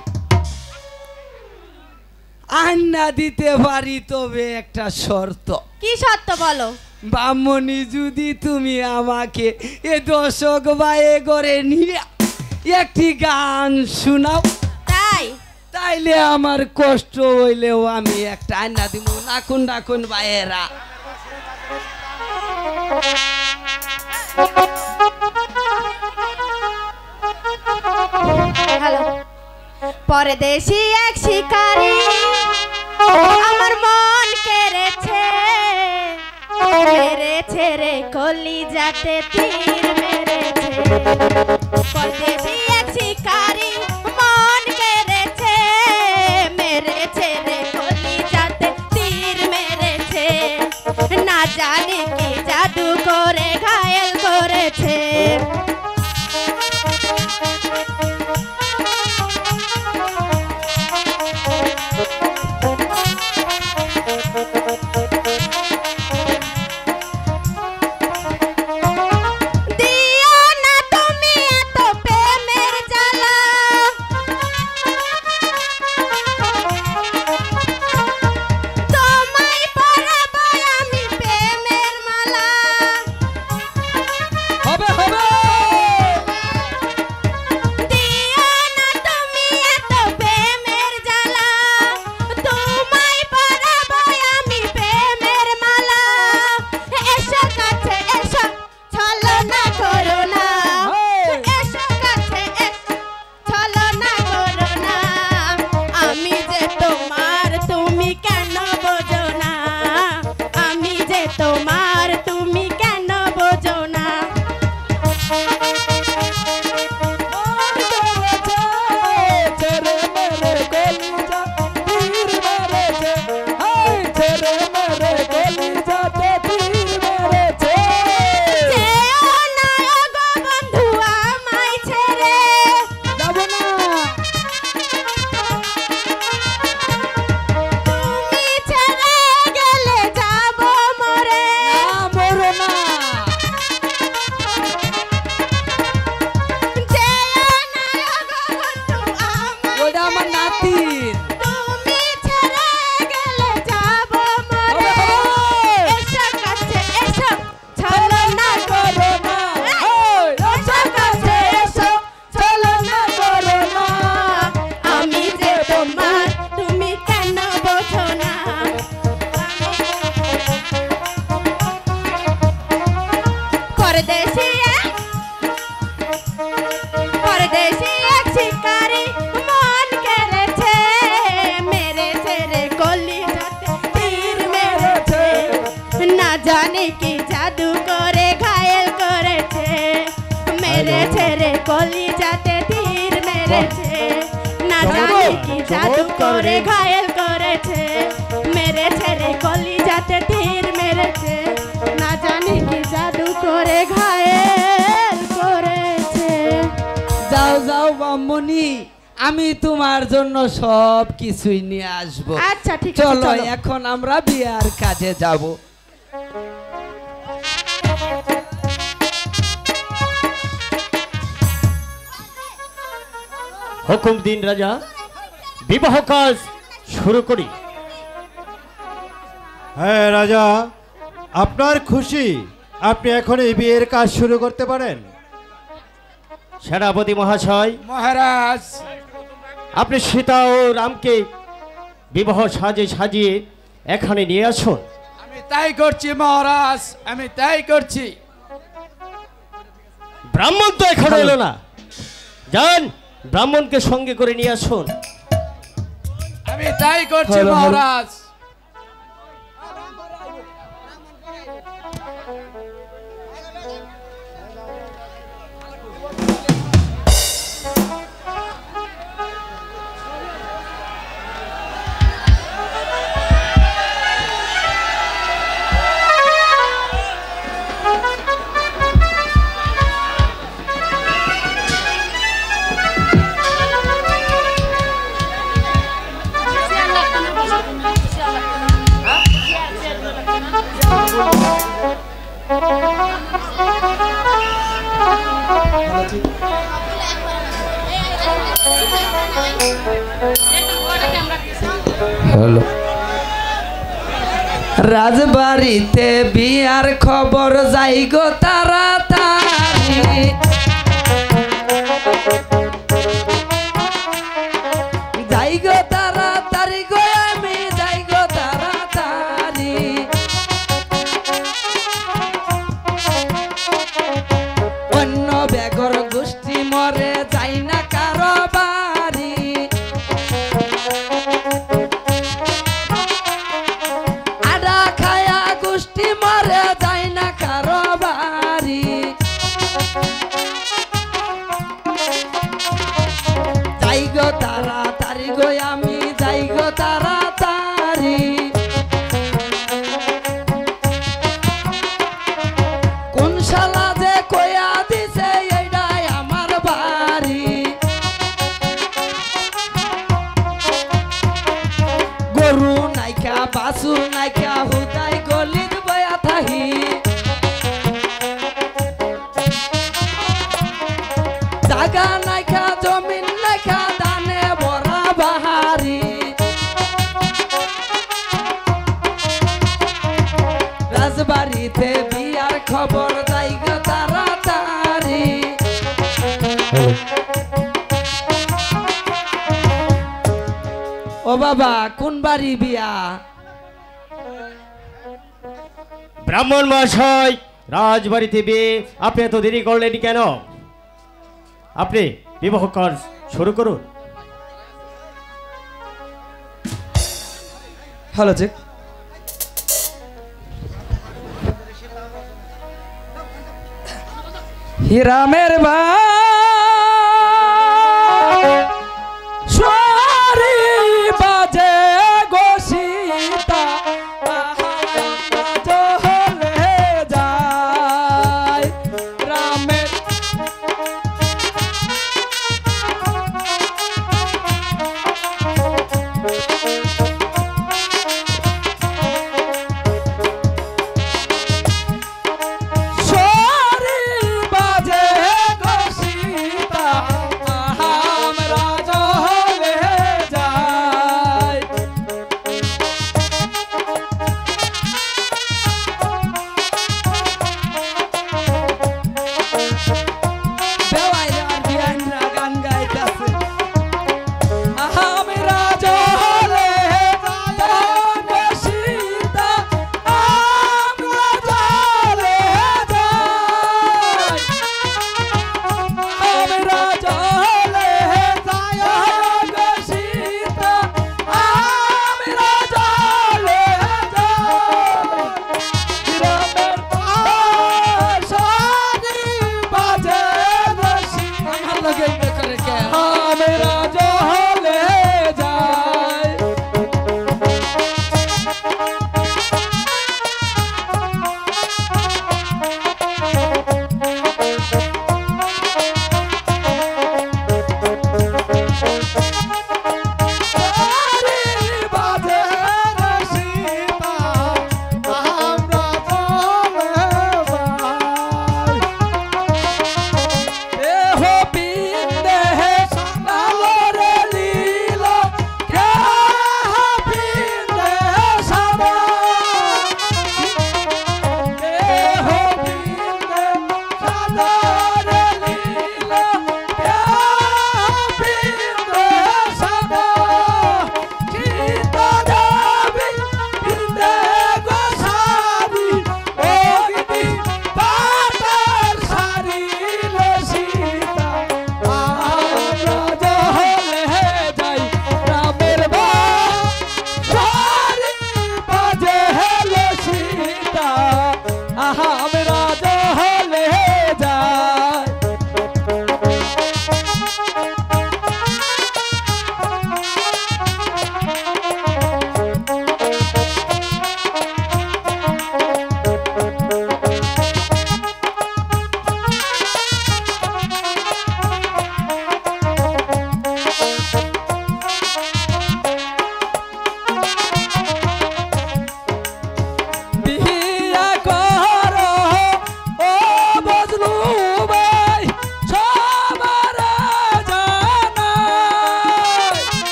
Speaker 2: আন্না দিতে পারি, তবে একটা শর্ত।
Speaker 3: কি শর্ত বলো?
Speaker 2: ব্রাহ্মণী, যদি তুমি আমাকে এ দশক বায়ে করে নিয়ে একটি গান শোনাও, তাইলে আমার কষ্ট হইলেও আমি একটা আন্না দিব। নাকুন নাকুন বায়েরা।
Speaker 3: পরদেশি এক শিকারী আমার মন কেড়েছে, মেরেছে রে কলিজাতে তীর মেরেছে। পরদেশি এক শিকারী মন কেড়েছে, মেরেছে রে কলিজাতে তীর মেরেছে। परदेसी एक शिकारी मन करेছে मेरे तेरे कली जाते तीर मेरेছে ना जाने की जादू करे घायल करेছে मेरे तेरे कली जाते तीर मेरेছে ना जाने की जादू करे घायल करेছে मेरे तेरे कली जाते तीर मेरेছে ना जाने की जादू करे घायल करेছে।
Speaker 7: যাও যাও বামুনি, আমি তোমার জন্য সব কিছুই নিয়ে আসবো।
Speaker 3: আচ্ছা ঠিক আছে,
Speaker 7: চলো এখন আমরা বিয়ার কাজে যাব।
Speaker 1: হুকুম দিন রাজা, বিবাহ কাজ শুরু করি।
Speaker 9: হ্যাঁ রাজা, আপনার খুশি, আপনি এখন এই বিয়ের কাজ শুরু করতে পারেন।
Speaker 1: সেনাপতি মহাশয়,
Speaker 2: মহারাজ,
Speaker 1: আপনি সীতা ও রামকে বিবাহ সাজিয়ে এখানে নিয়ে আসুন।
Speaker 2: আমি তাই করছি মহারাজ, আমি তাই করছি।
Speaker 1: ব্রাহ্মণ তো এখনো এলো না, যান ব্রাহ্মণকে সঙ্গে করে নিয়ে আসুন।
Speaker 2: আমি তাই করছি মহারাজ।
Speaker 7: হ্যালো, রাজবাড়িতে বিয়ার খবর যাই গো তাড়াতাড়ি, যাই গো তাড়াতাড়ি গো, আমি যাই গো তাড়াতাড়ি। অন্য বেগর গোষ্ঠী মরে যাই না কারো বাড়ি, আডা খায়া গোষ্ঠী মরে যাই না কারো বাড়ি। যাই গো তাড়াতাড়ি গো, আমি যাই গো তাড়াতাড়ি। কোন শালা যে কয়া দিছে এইটাই আমার বাড়ি, গরু নাইকা বাছুর নাইকা হুদাই গলির বয়া থাহি, জাগা নাইকা জমিন নাইকা দানে বড়া বাহারি। রাজবাড়িতে বিয়ার খবর যাই গো তাড়াতাড়ি। ও বাবা, কোন বাড়ি বিয়া?
Speaker 1: ব্রাহ্মণ মহাশয়, রাজবাড়িতে বিয়ে, আপনি এত দেরি করলেন কেন? আপনি বিবাহ কাজ শুরু করুন।
Speaker 7: Hello check. হিরামের বা সরি বাজে গো সীতা, চলে যায় রামের। সরি বাজে গো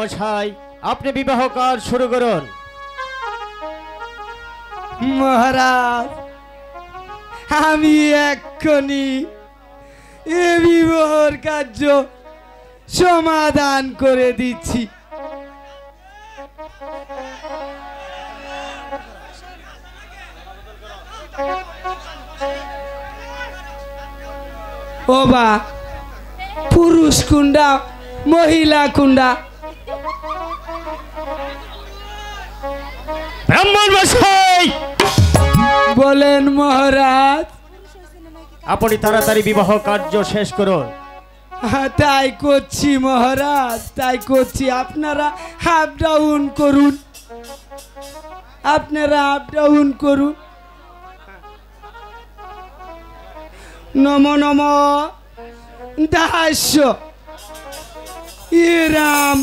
Speaker 1: মশাই, আপনি বিবাহ কাজ শুরু করুন।
Speaker 7: মহারাজ, আমি এক্ষুনি এ বিবাহর কার্য সমাধান করে দিচ্ছি। ও বা, পুরুষ কুন্ডা মহিলা কুন্ডা?
Speaker 1: ব্রাহ্মণ মশাই
Speaker 7: বলেন মহারাজ।
Speaker 1: আপনি তাড়াতাড়ি বিবাহ কার্য শেষ করুন।
Speaker 7: তাই করছি মহারাজ, তাই করছি। আপনারা আপ ডাউন করুন, আপনারা আপ ডাউন করুন। নম নম দাস্য এ রাম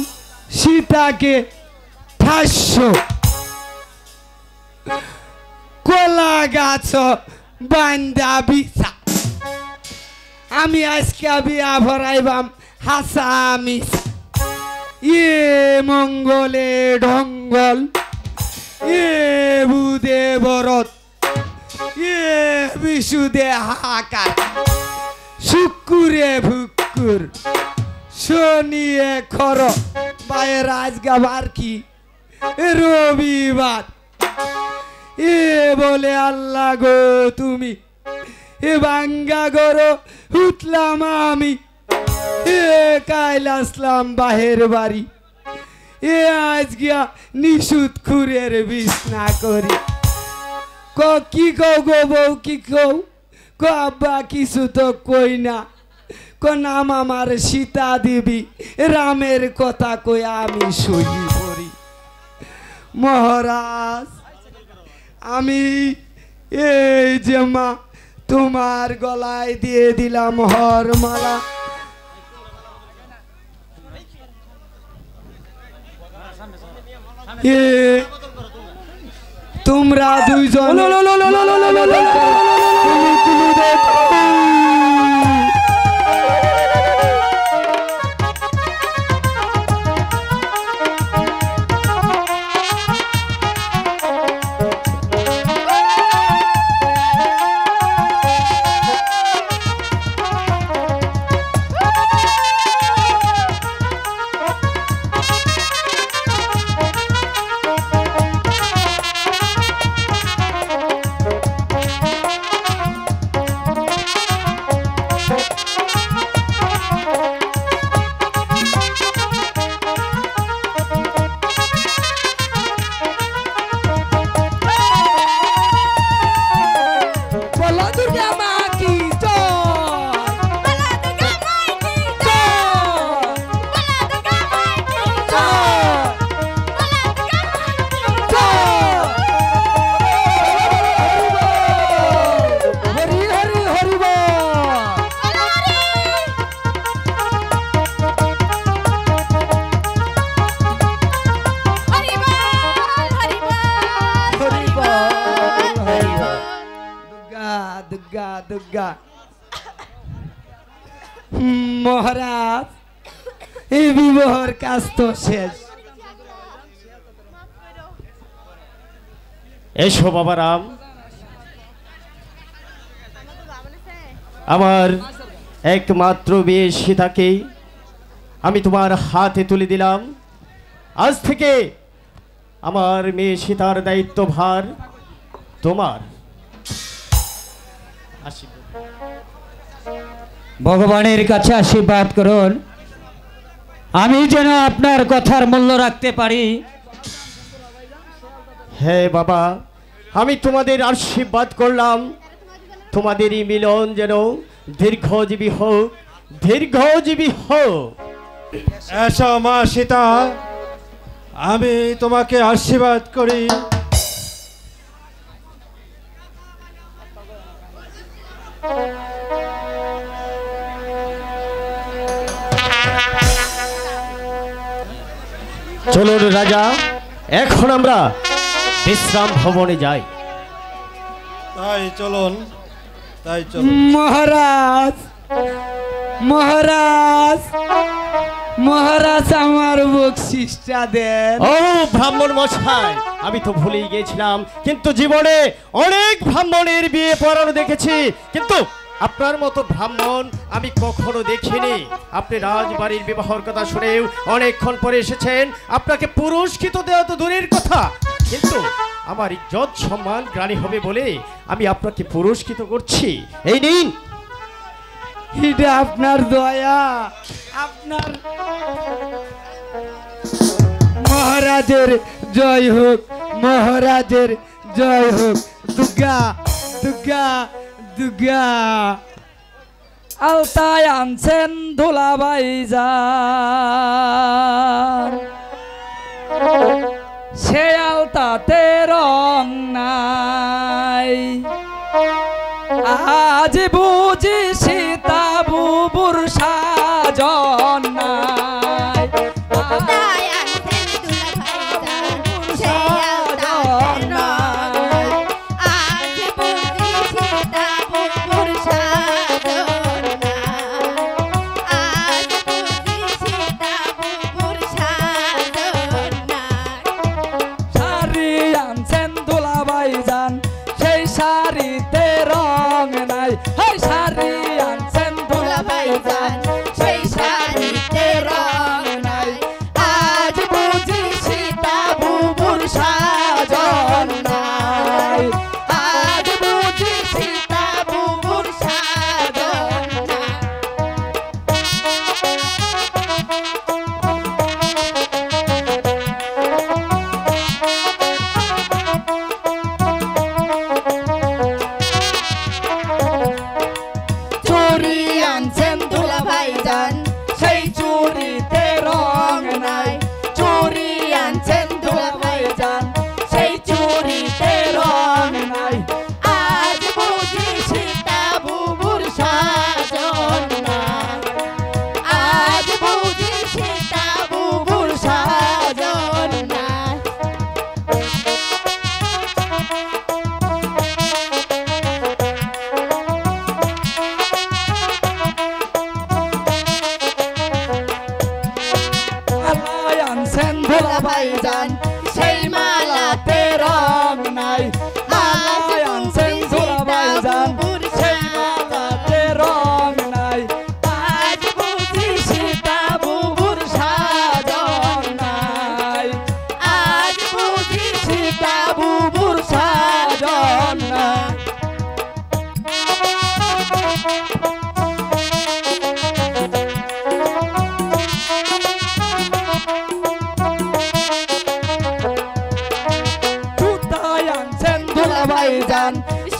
Speaker 7: সীতাকে ঠাস্য কলা গাছ বান্দা বিছা। আমি আজকে বিয়া ভরাইবাম হাসামিস। এ মঙ্গলে ঢঙ্গল, এ বুদে বরত, এ বিশুদে হাহাকার, শুকুরে ভুকুর, শনিয়ে খর, বায়ের আজগাবার কি রবিবার। এ বলে আল্লাহ গো তুমি, এ বাঙ্গা গরো উঠলাম আমি, এ কাইল আসলাম বাহের বাড়ি, এ আজ গিয়া নিশুত খুরের বিছনা করি। কি কও গো বউ, কি কও? আব্বা কিছু তো কই না। নাম আমার সীতা দেবী, রামের কথা কই আমি সই পড়ি। মহারাজ, আমি এই যে মা তোমার গলায় দিয়ে দিলাম হরমালা। তোমরা দুইজন মহারাজ, এই বিবাহের কাজ তো শেষ।
Speaker 1: এসো বাবা রাম, আমার একমাত্র মেয়ে সীতাকে আমি তোমার হাতে তুলে দিলাম। আজ থেকে আমার মেয়ে সীতার দায়িত্বভার তোমার।
Speaker 12: ভগবানের কাছে আশীর্বাদ করুন, আমি যেন আপনার কথার মূল্য রাখতে পারি।
Speaker 1: হ্যাঁ বাবা, আমি তোমাদের আশীর্বাদ করলাম, তোমাদেরই মিলন যেন দীর্ঘজীবী হোক, দীর্ঘজীবী হোক।
Speaker 9: এসো মা সীতা, আমি তোমাকে আশীর্বাদ করি।
Speaker 1: চলুন রাজা, এখন আমরা বিশ্রাম ভবনে যাই।
Speaker 9: তাই চলুন, তাই চলুন।
Speaker 7: মহারাজ, মহারাজ, মহারাজ আমার বকশিসটা দেন।
Speaker 1: ও ব্রাহ্মণ মশাই, আমি তো ভুলেই গিয়েছিলাম, কিন্তু জীবনে অনেক ব্রাহ্মণের বিয়ে পড়ানো দেখেছি, কিন্তু আপনার মতো ব্রাহ্মণ আমি কখনো দেখিনি। আপনি রাজবাড়ির বিবাহের কথা শুনেও অনেকক্ষণ পরে এসেছেন, আপনাকে পুরস্কৃত দেওয়া তো দূরের কথা, কিন্তু আমার ইজ্জত সম্মান গ্লানি হবে বলে আমি আপনাকে পুরস্কৃত করছি। এই নিন।
Speaker 7: এটা আপনার দয়া, আপনার মহারাজের জয় হোক, মহারাজের জয় হোক। দুর্গা দুর্গা দুর্গা।
Speaker 12: আলতায় আনছেন দুলাভাই যান, সে আলতাতে রং নাই, আজ বুঝি সীতা বুবুর সাজন নাই।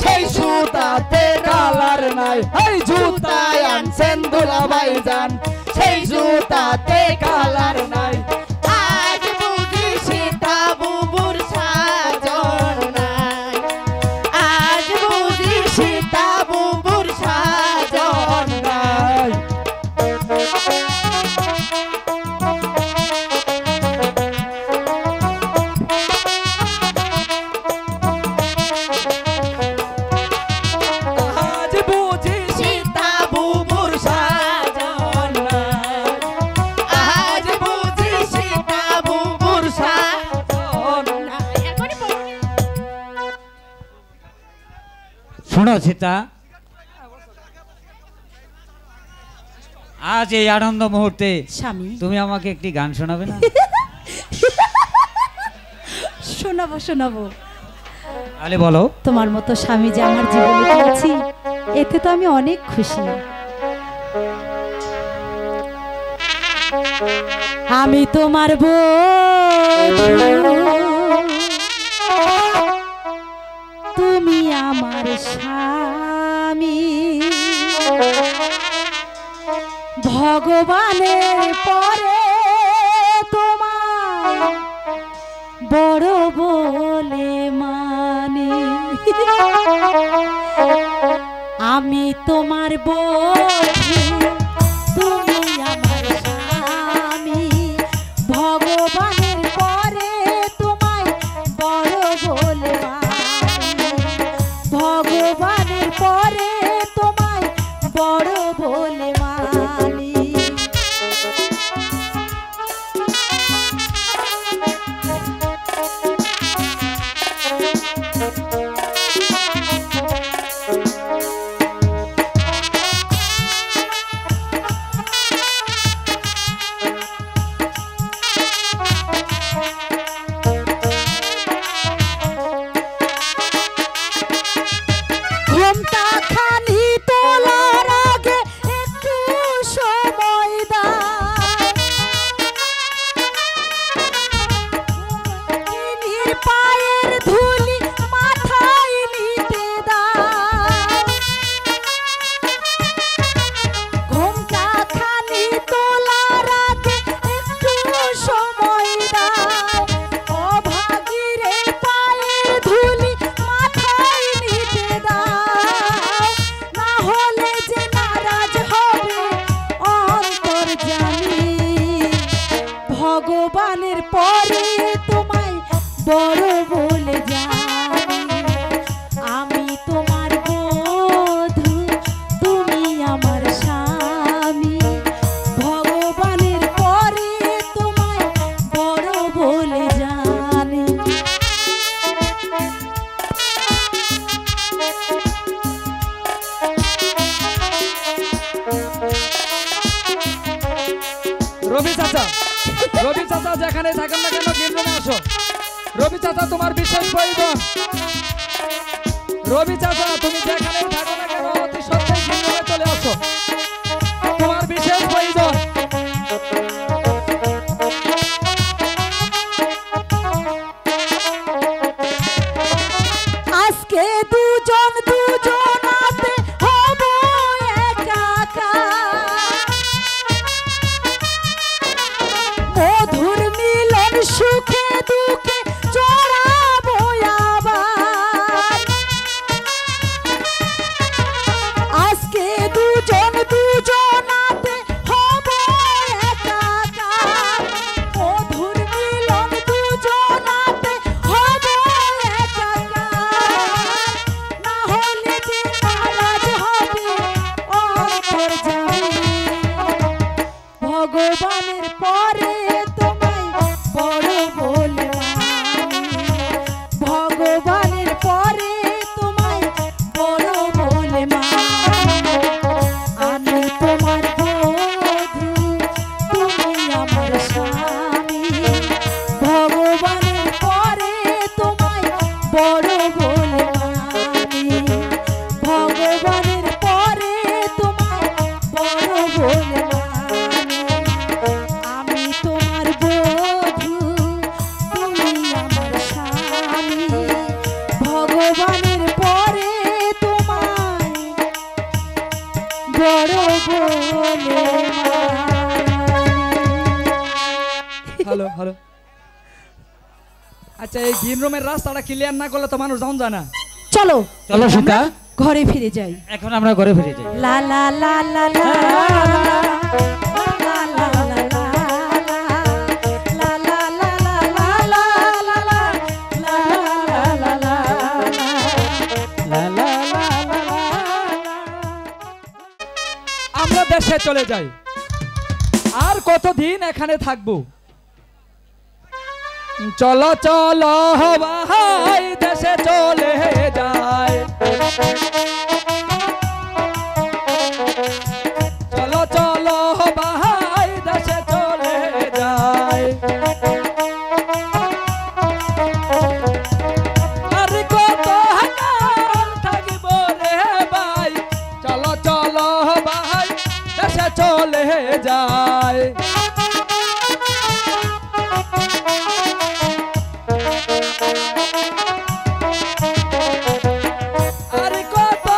Speaker 7: সেই সুতাতে কালার নাই, এই জুতায় আনছেন দুলাভাই যান, সেই জুতাতে কালার নাই। আজ বুঝি সীতা বুবুর সাজন নাই, আজ বুঝি সীতা বুবুর সাজন নাই।
Speaker 12: শোনো সীতা, আজ এই আনন্দ মুহূর্তে
Speaker 3: স্বামী
Speaker 12: তুমি আমাকে একটি গান শোনাবে না?
Speaker 3: শোনাবো শোনাবো।
Speaker 12: তাহলে বলো।
Speaker 3: তোমার মতো স্বামী যে আমার জীবনে পেয়েছি, এতে তো আমি অনেক খুশি। আমি তোমার বউ, তুমি আমার স্বামী, ভগবানের পরে তোমার বড় বলে মানে। আমি তোমার বন্ধু, তুমি আমার স্বামী, ভগবানের পরে তোমায় বড় বলে মানি, ভগবানের পরে তোমায় বড় বলে মানি।
Speaker 13: রবি চাচা যেখানে থাকেন না কেন কেন্দ্রে আসো। রবি চাচা তোমার বিশেষ প্রয়োজন। রবি চাচা তুমি যেখানে থাকো না কেন অতি সত্ত্বই কেন্দ্রে চলে আসো, তোমার বিশেষ প্রয়োজন।
Speaker 3: আজকে দুজন দুজনাতে হব একাকার, মধুর মিলন সুখে দুঃখে জড়াবো আবার। আজকে দুজন দুজনাতে হব একাকার, মধুর মিলন দুজনাতে হব একাকার। না হলে যে নারাজ হবে অন্তর্যামী, ভগবানের পরে তোমায় বড় বলে মানি। ভগবানের পরে তোমায় বড় বলে মানি। আমি তোমার বধূ, তুমি আমার স্বামী। ভগবানের পরে তোমায় বড় বলে মানি। ভগবানের পরে তোমায় বড় বলে মানি। আমি তোমার বধূ, তুমি আমার স্বামী। ভগবানের পরে তোমায় বড় বলে
Speaker 13: হ্যালো হ্যালো। আচ্ছা, এই গ্রিন রুমের রাস্তাটা ক্লিয়ার না করলে তো মানুষ যাওন যায় না।
Speaker 3: চলো
Speaker 12: চলো সীতা,
Speaker 3: ঘরে ফিরে যাই।
Speaker 12: এখন আমরা ঘরে ফিরে যাই।
Speaker 3: লা লা লা লা লা
Speaker 13: আমরা দেশে চলে যাই। আর কতদিন এখানে থাকবো? চলো চলো ভাই দেশে চলে যায়। চলো চলো ভাই দেশে চলে যায়। আর কত কাল থাকব রে ভাই, চলো চলো ভাই দেশে চলে যায়। আর কত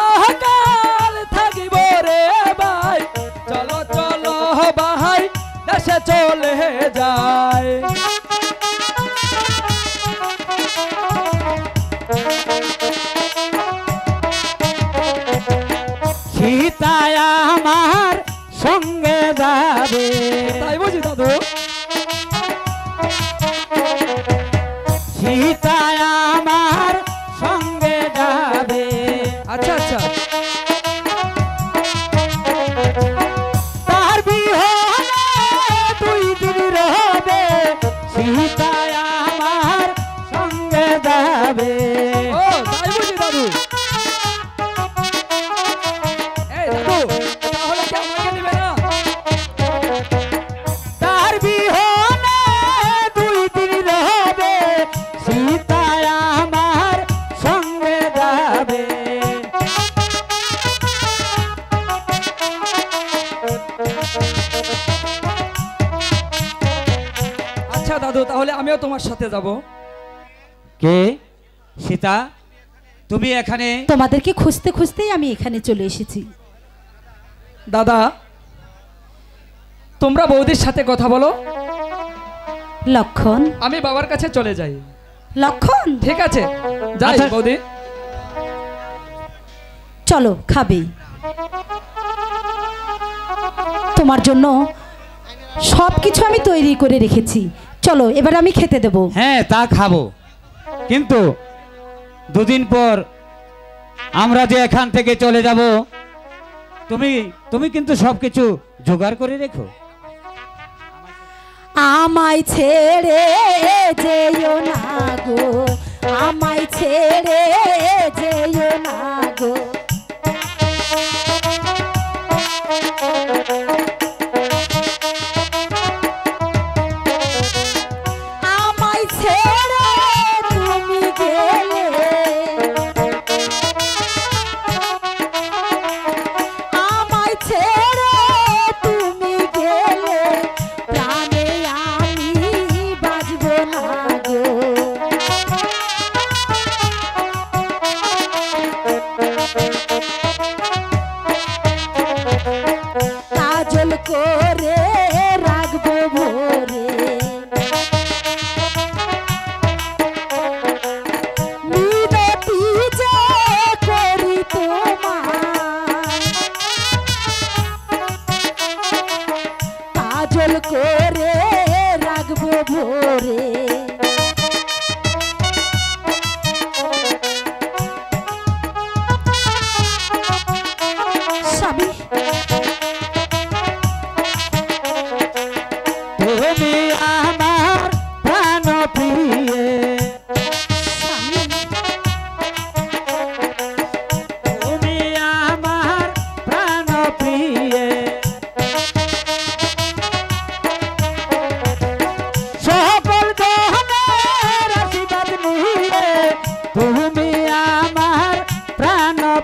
Speaker 13: কাল থাকিব রে ভাই, চলো চলো ভাই দেশে চলে যায়।
Speaker 12: সীতায় আমার সঙ্গে যাবে,
Speaker 13: তাই বুঝি দাদু?
Speaker 12: সীতায় আমার সঙ্গে যাবে।
Speaker 13: আচ্ছা আচ্ছা।
Speaker 12: তার বিহনে 2 দিন রবে, সীতায় আমার সঙ্গে যাবে।
Speaker 13: ও তাই বুঝি দাদু? এই দাদু, তাহলে কি আমাকে নিবে না?
Speaker 12: তার বিহনে 2 দিন রবে, সীতায় আমার সঙ্গে যাবে।
Speaker 13: আচ্ছা দাদু, তাহলে আমিও তোমার সাথে যাব।
Speaker 12: কে? সীতা, তুমি এখানে?
Speaker 3: তোমাদেরকে খুঁজতে খুঁজতেই আমি এখানে চলে এসেছি।
Speaker 13: দাদা, তোমরা বৌদির সাথে কথা বলো।
Speaker 3: লক্ষণ,
Speaker 13: আমি বাবার কাছে চলে যাই।
Speaker 3: লক্ষণ,
Speaker 13: ঠিক আছে, যাই বৌদি।
Speaker 3: চলো, খাবে। তোমার জন্য সবকিছু আমি তৈরি করে রেখেছি। চলো, এবার আমি খেতে দেব।
Speaker 12: হ্যাঁ, তা খাবো, কিন্তু 2 দিন পর আমরা যে এখান থেকে চলে যাব, তুমি কিন্তু সবকিছু জোগাড় করে রেখো।
Speaker 3: আমায় ছেড়ে যেও না গো, আমায় ছেড়ে যেও না গো।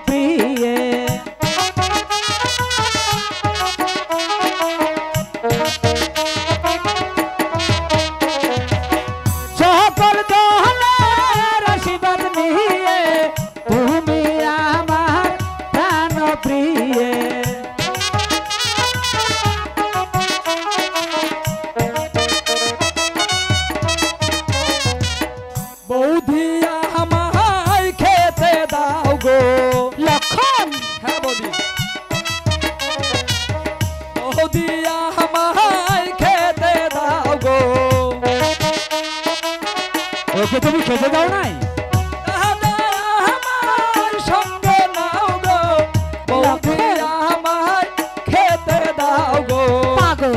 Speaker 12: প্রিয়ে সকল দহলের আশীর্বাদ নিয়ে তুমি আমার প্রাণ প্রিয়ে বৌদি আমায় খেতে দাও গো লক্ষণ। হ্যাঁ বৌদি, বৌদি আমায় খেতে দাও গো। ওকে তুমি খেতে দাও নাই? আমার সঙ্গে নাও গো বৌদি আমায় খেতে দাও গো। পাগল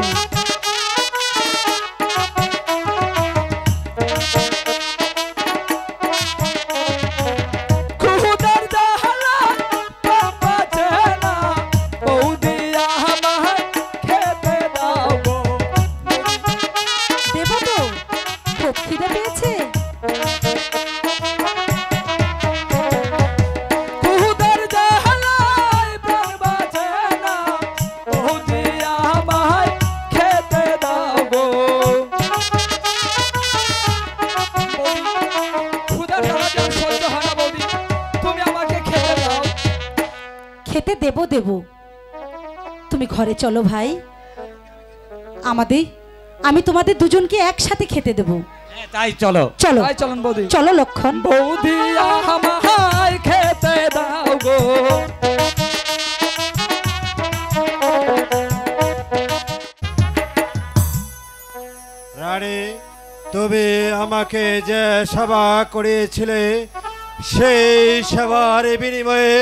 Speaker 3: খেতে দেব দেব, তুমি ঘরে চলো ভাই, আমি তোমাদের দুজনকে একসাথে খেতে দেব।
Speaker 12: তাই চলো
Speaker 3: চলো
Speaker 13: তাই চলুন বৌদি।
Speaker 3: চলো লক্ষণ।
Speaker 13: বৌদি আমায় খেতে দাও গো।
Speaker 9: রানী, তুমি আমাকে যে সেবা করিয়েছিলে সেই সেবার বিনিময়ে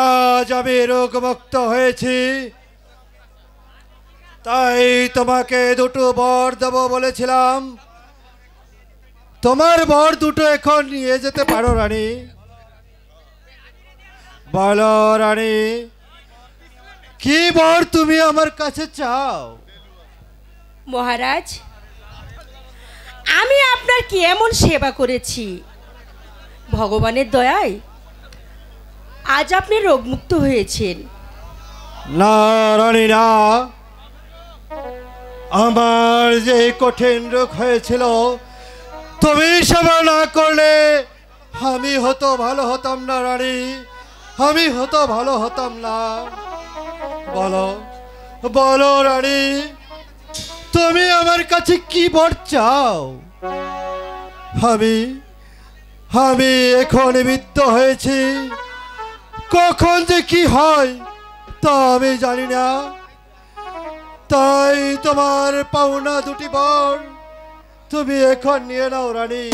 Speaker 9: আজ আমি রোগমুক্ত হয়েছি। তাই তোমাকে দুটো বর দেব বলেছিলাম, তোমার বর দুটো এখন নিয়ে যেতে পারো রানী। বলো রানী, কি বর তুমি আমার কাছে চাও?
Speaker 14: মহারাজ, আমি আপনার কি এমন সেবা করেছি, ভগবানের দয়ায় আজ আপনি রোগমুক্ত হয়েছেন।
Speaker 9: না রানী না, আমার যে কঠিন রোগ হয়েছিল, তুমি সেবা না করলে আমি হতো ভালো হতাম না রানী, আমি হতো ভালো হতাম না। বলো বলো রানী, তুমি আমার কাছে কি বর চাও? আমি এখন বৃদ্ধ হয়েছি, কখন যে কি হয় তা আমি জানি না। তাই তোমার পাওনা দুটি বর তুমি এখন নিয়ে নাও রানী,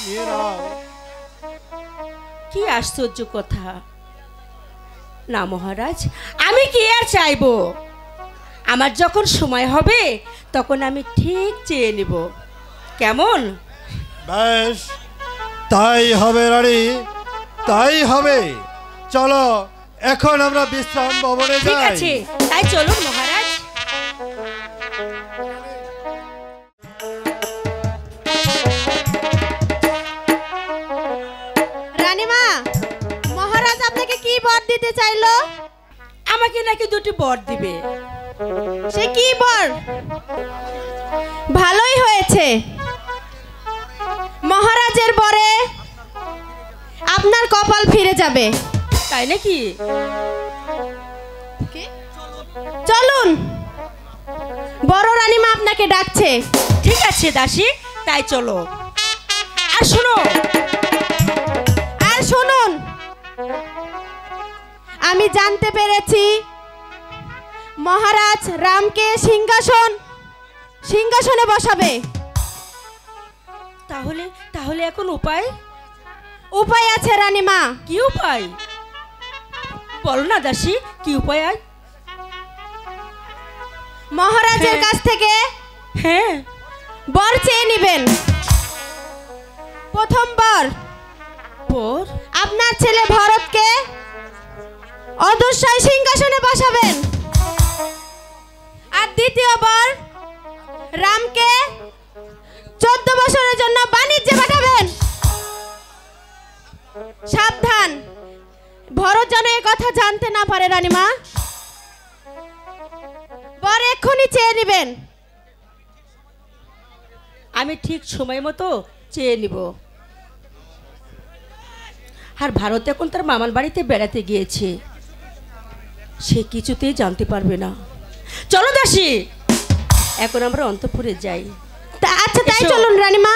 Speaker 9: নিয়ে নাও।
Speaker 14: কি আশ্চর্য কথা! না মহারাজ, আমি কি আর চাইবো, আমার যখন সময় হবে তখন আমি ঠিক চেয়ে নেব, কেমন?
Speaker 9: বেশ, তাই হবে রানী, তাই হবে। চলো এখন আমরা বিশ্রাম ভবনে
Speaker 14: ঠিক
Speaker 9: যাই।
Speaker 14: আছে, তাই চলুন মহারাজ।
Speaker 3: রানীমা, মহারাজ আপনাকে কি বর দিতে চাইলো?
Speaker 14: আমাকে নাকি দুটি বর দিবে।
Speaker 3: সে কি বর? ভালোই হয়েছে, মহারাজের বরে আপনার কপাল ফিরে যাবে।
Speaker 14: তাই নাকি?
Speaker 3: চলুন, বড় রানীমা আপনাকে ডাকছে।
Speaker 14: ঠিক আছে দাসী, তাই চলো। আর
Speaker 3: শুনুন, আমি জানতে পেরেছি মহারাজ রামকে সিংহাসনে বসাবে।
Speaker 14: তাহলে এখন
Speaker 3: উপায় আছে রানীমা।
Speaker 14: কি উপায়? বলো না দাসী, কি উপায়?
Speaker 3: মহারাজের কাছ থেকে
Speaker 14: হ্যাঁ
Speaker 3: বর চেয়ে নেবেন। প্রথম বর আপনার ছেলে ভরতকে অদূরশায় সিংহাসনে বসাবেন, আর দ্বিতীয় বর রামকে 14 বছরের জন্য বাণিজ্যে পাঠাবেন। সাবধান,
Speaker 15: ভরত যেন এ কথা জানতে না পারে রানীমা। বর এক্ষুনি চেয়ে নেবেন।
Speaker 14: আমি ঠিক সময় মতো চেয়ে নিব। আর ভারত এখন তার মামার বাড়িতে বেড়াতে গিয়েছে, সে কিছুতেই জানতে পারবে না। চলো দাসী, এখন আমরা অন্তঃপুরে যাই।
Speaker 15: আচ্ছা তাই চলুন রানীমা।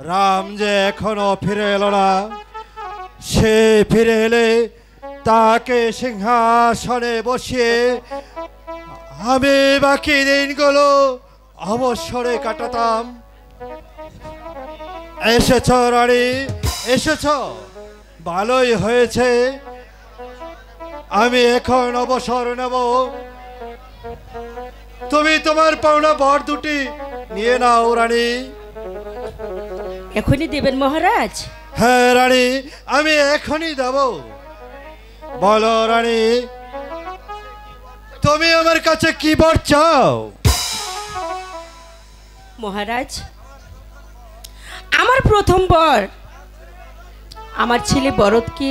Speaker 9: রাম যে এখনো ফিরে এলো না, সে ফিরে এলে তাকে সিংহাসনে বসিয়ে আমি বাকি দিনগুলো অবসরে কাটাতাম। এসেছ রানী, এসেছ, ভালোই হয়েছে। আমি এখন অবসর নেব, তুমি তোমার পাওনা বর দুটি নিয়ে নাও রানী।
Speaker 14: এখনই দেবেন মহারাজ?
Speaker 9: হ্যাঁ রানী, আমি এখনই দেব। বলো রানী, তুমি আমার কাছে কি বর চাও?
Speaker 14: মহারাজ, আমার প্রথম বর আমার ছেলে ভরতকে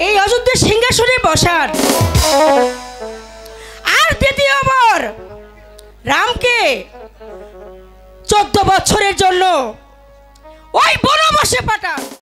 Speaker 14: এই অযোধ্যার সিংহাসনে বসার, আর দ্বিতীয় বর রামকে 14 বছরের জন্য ওই বনবাসে পাঠান।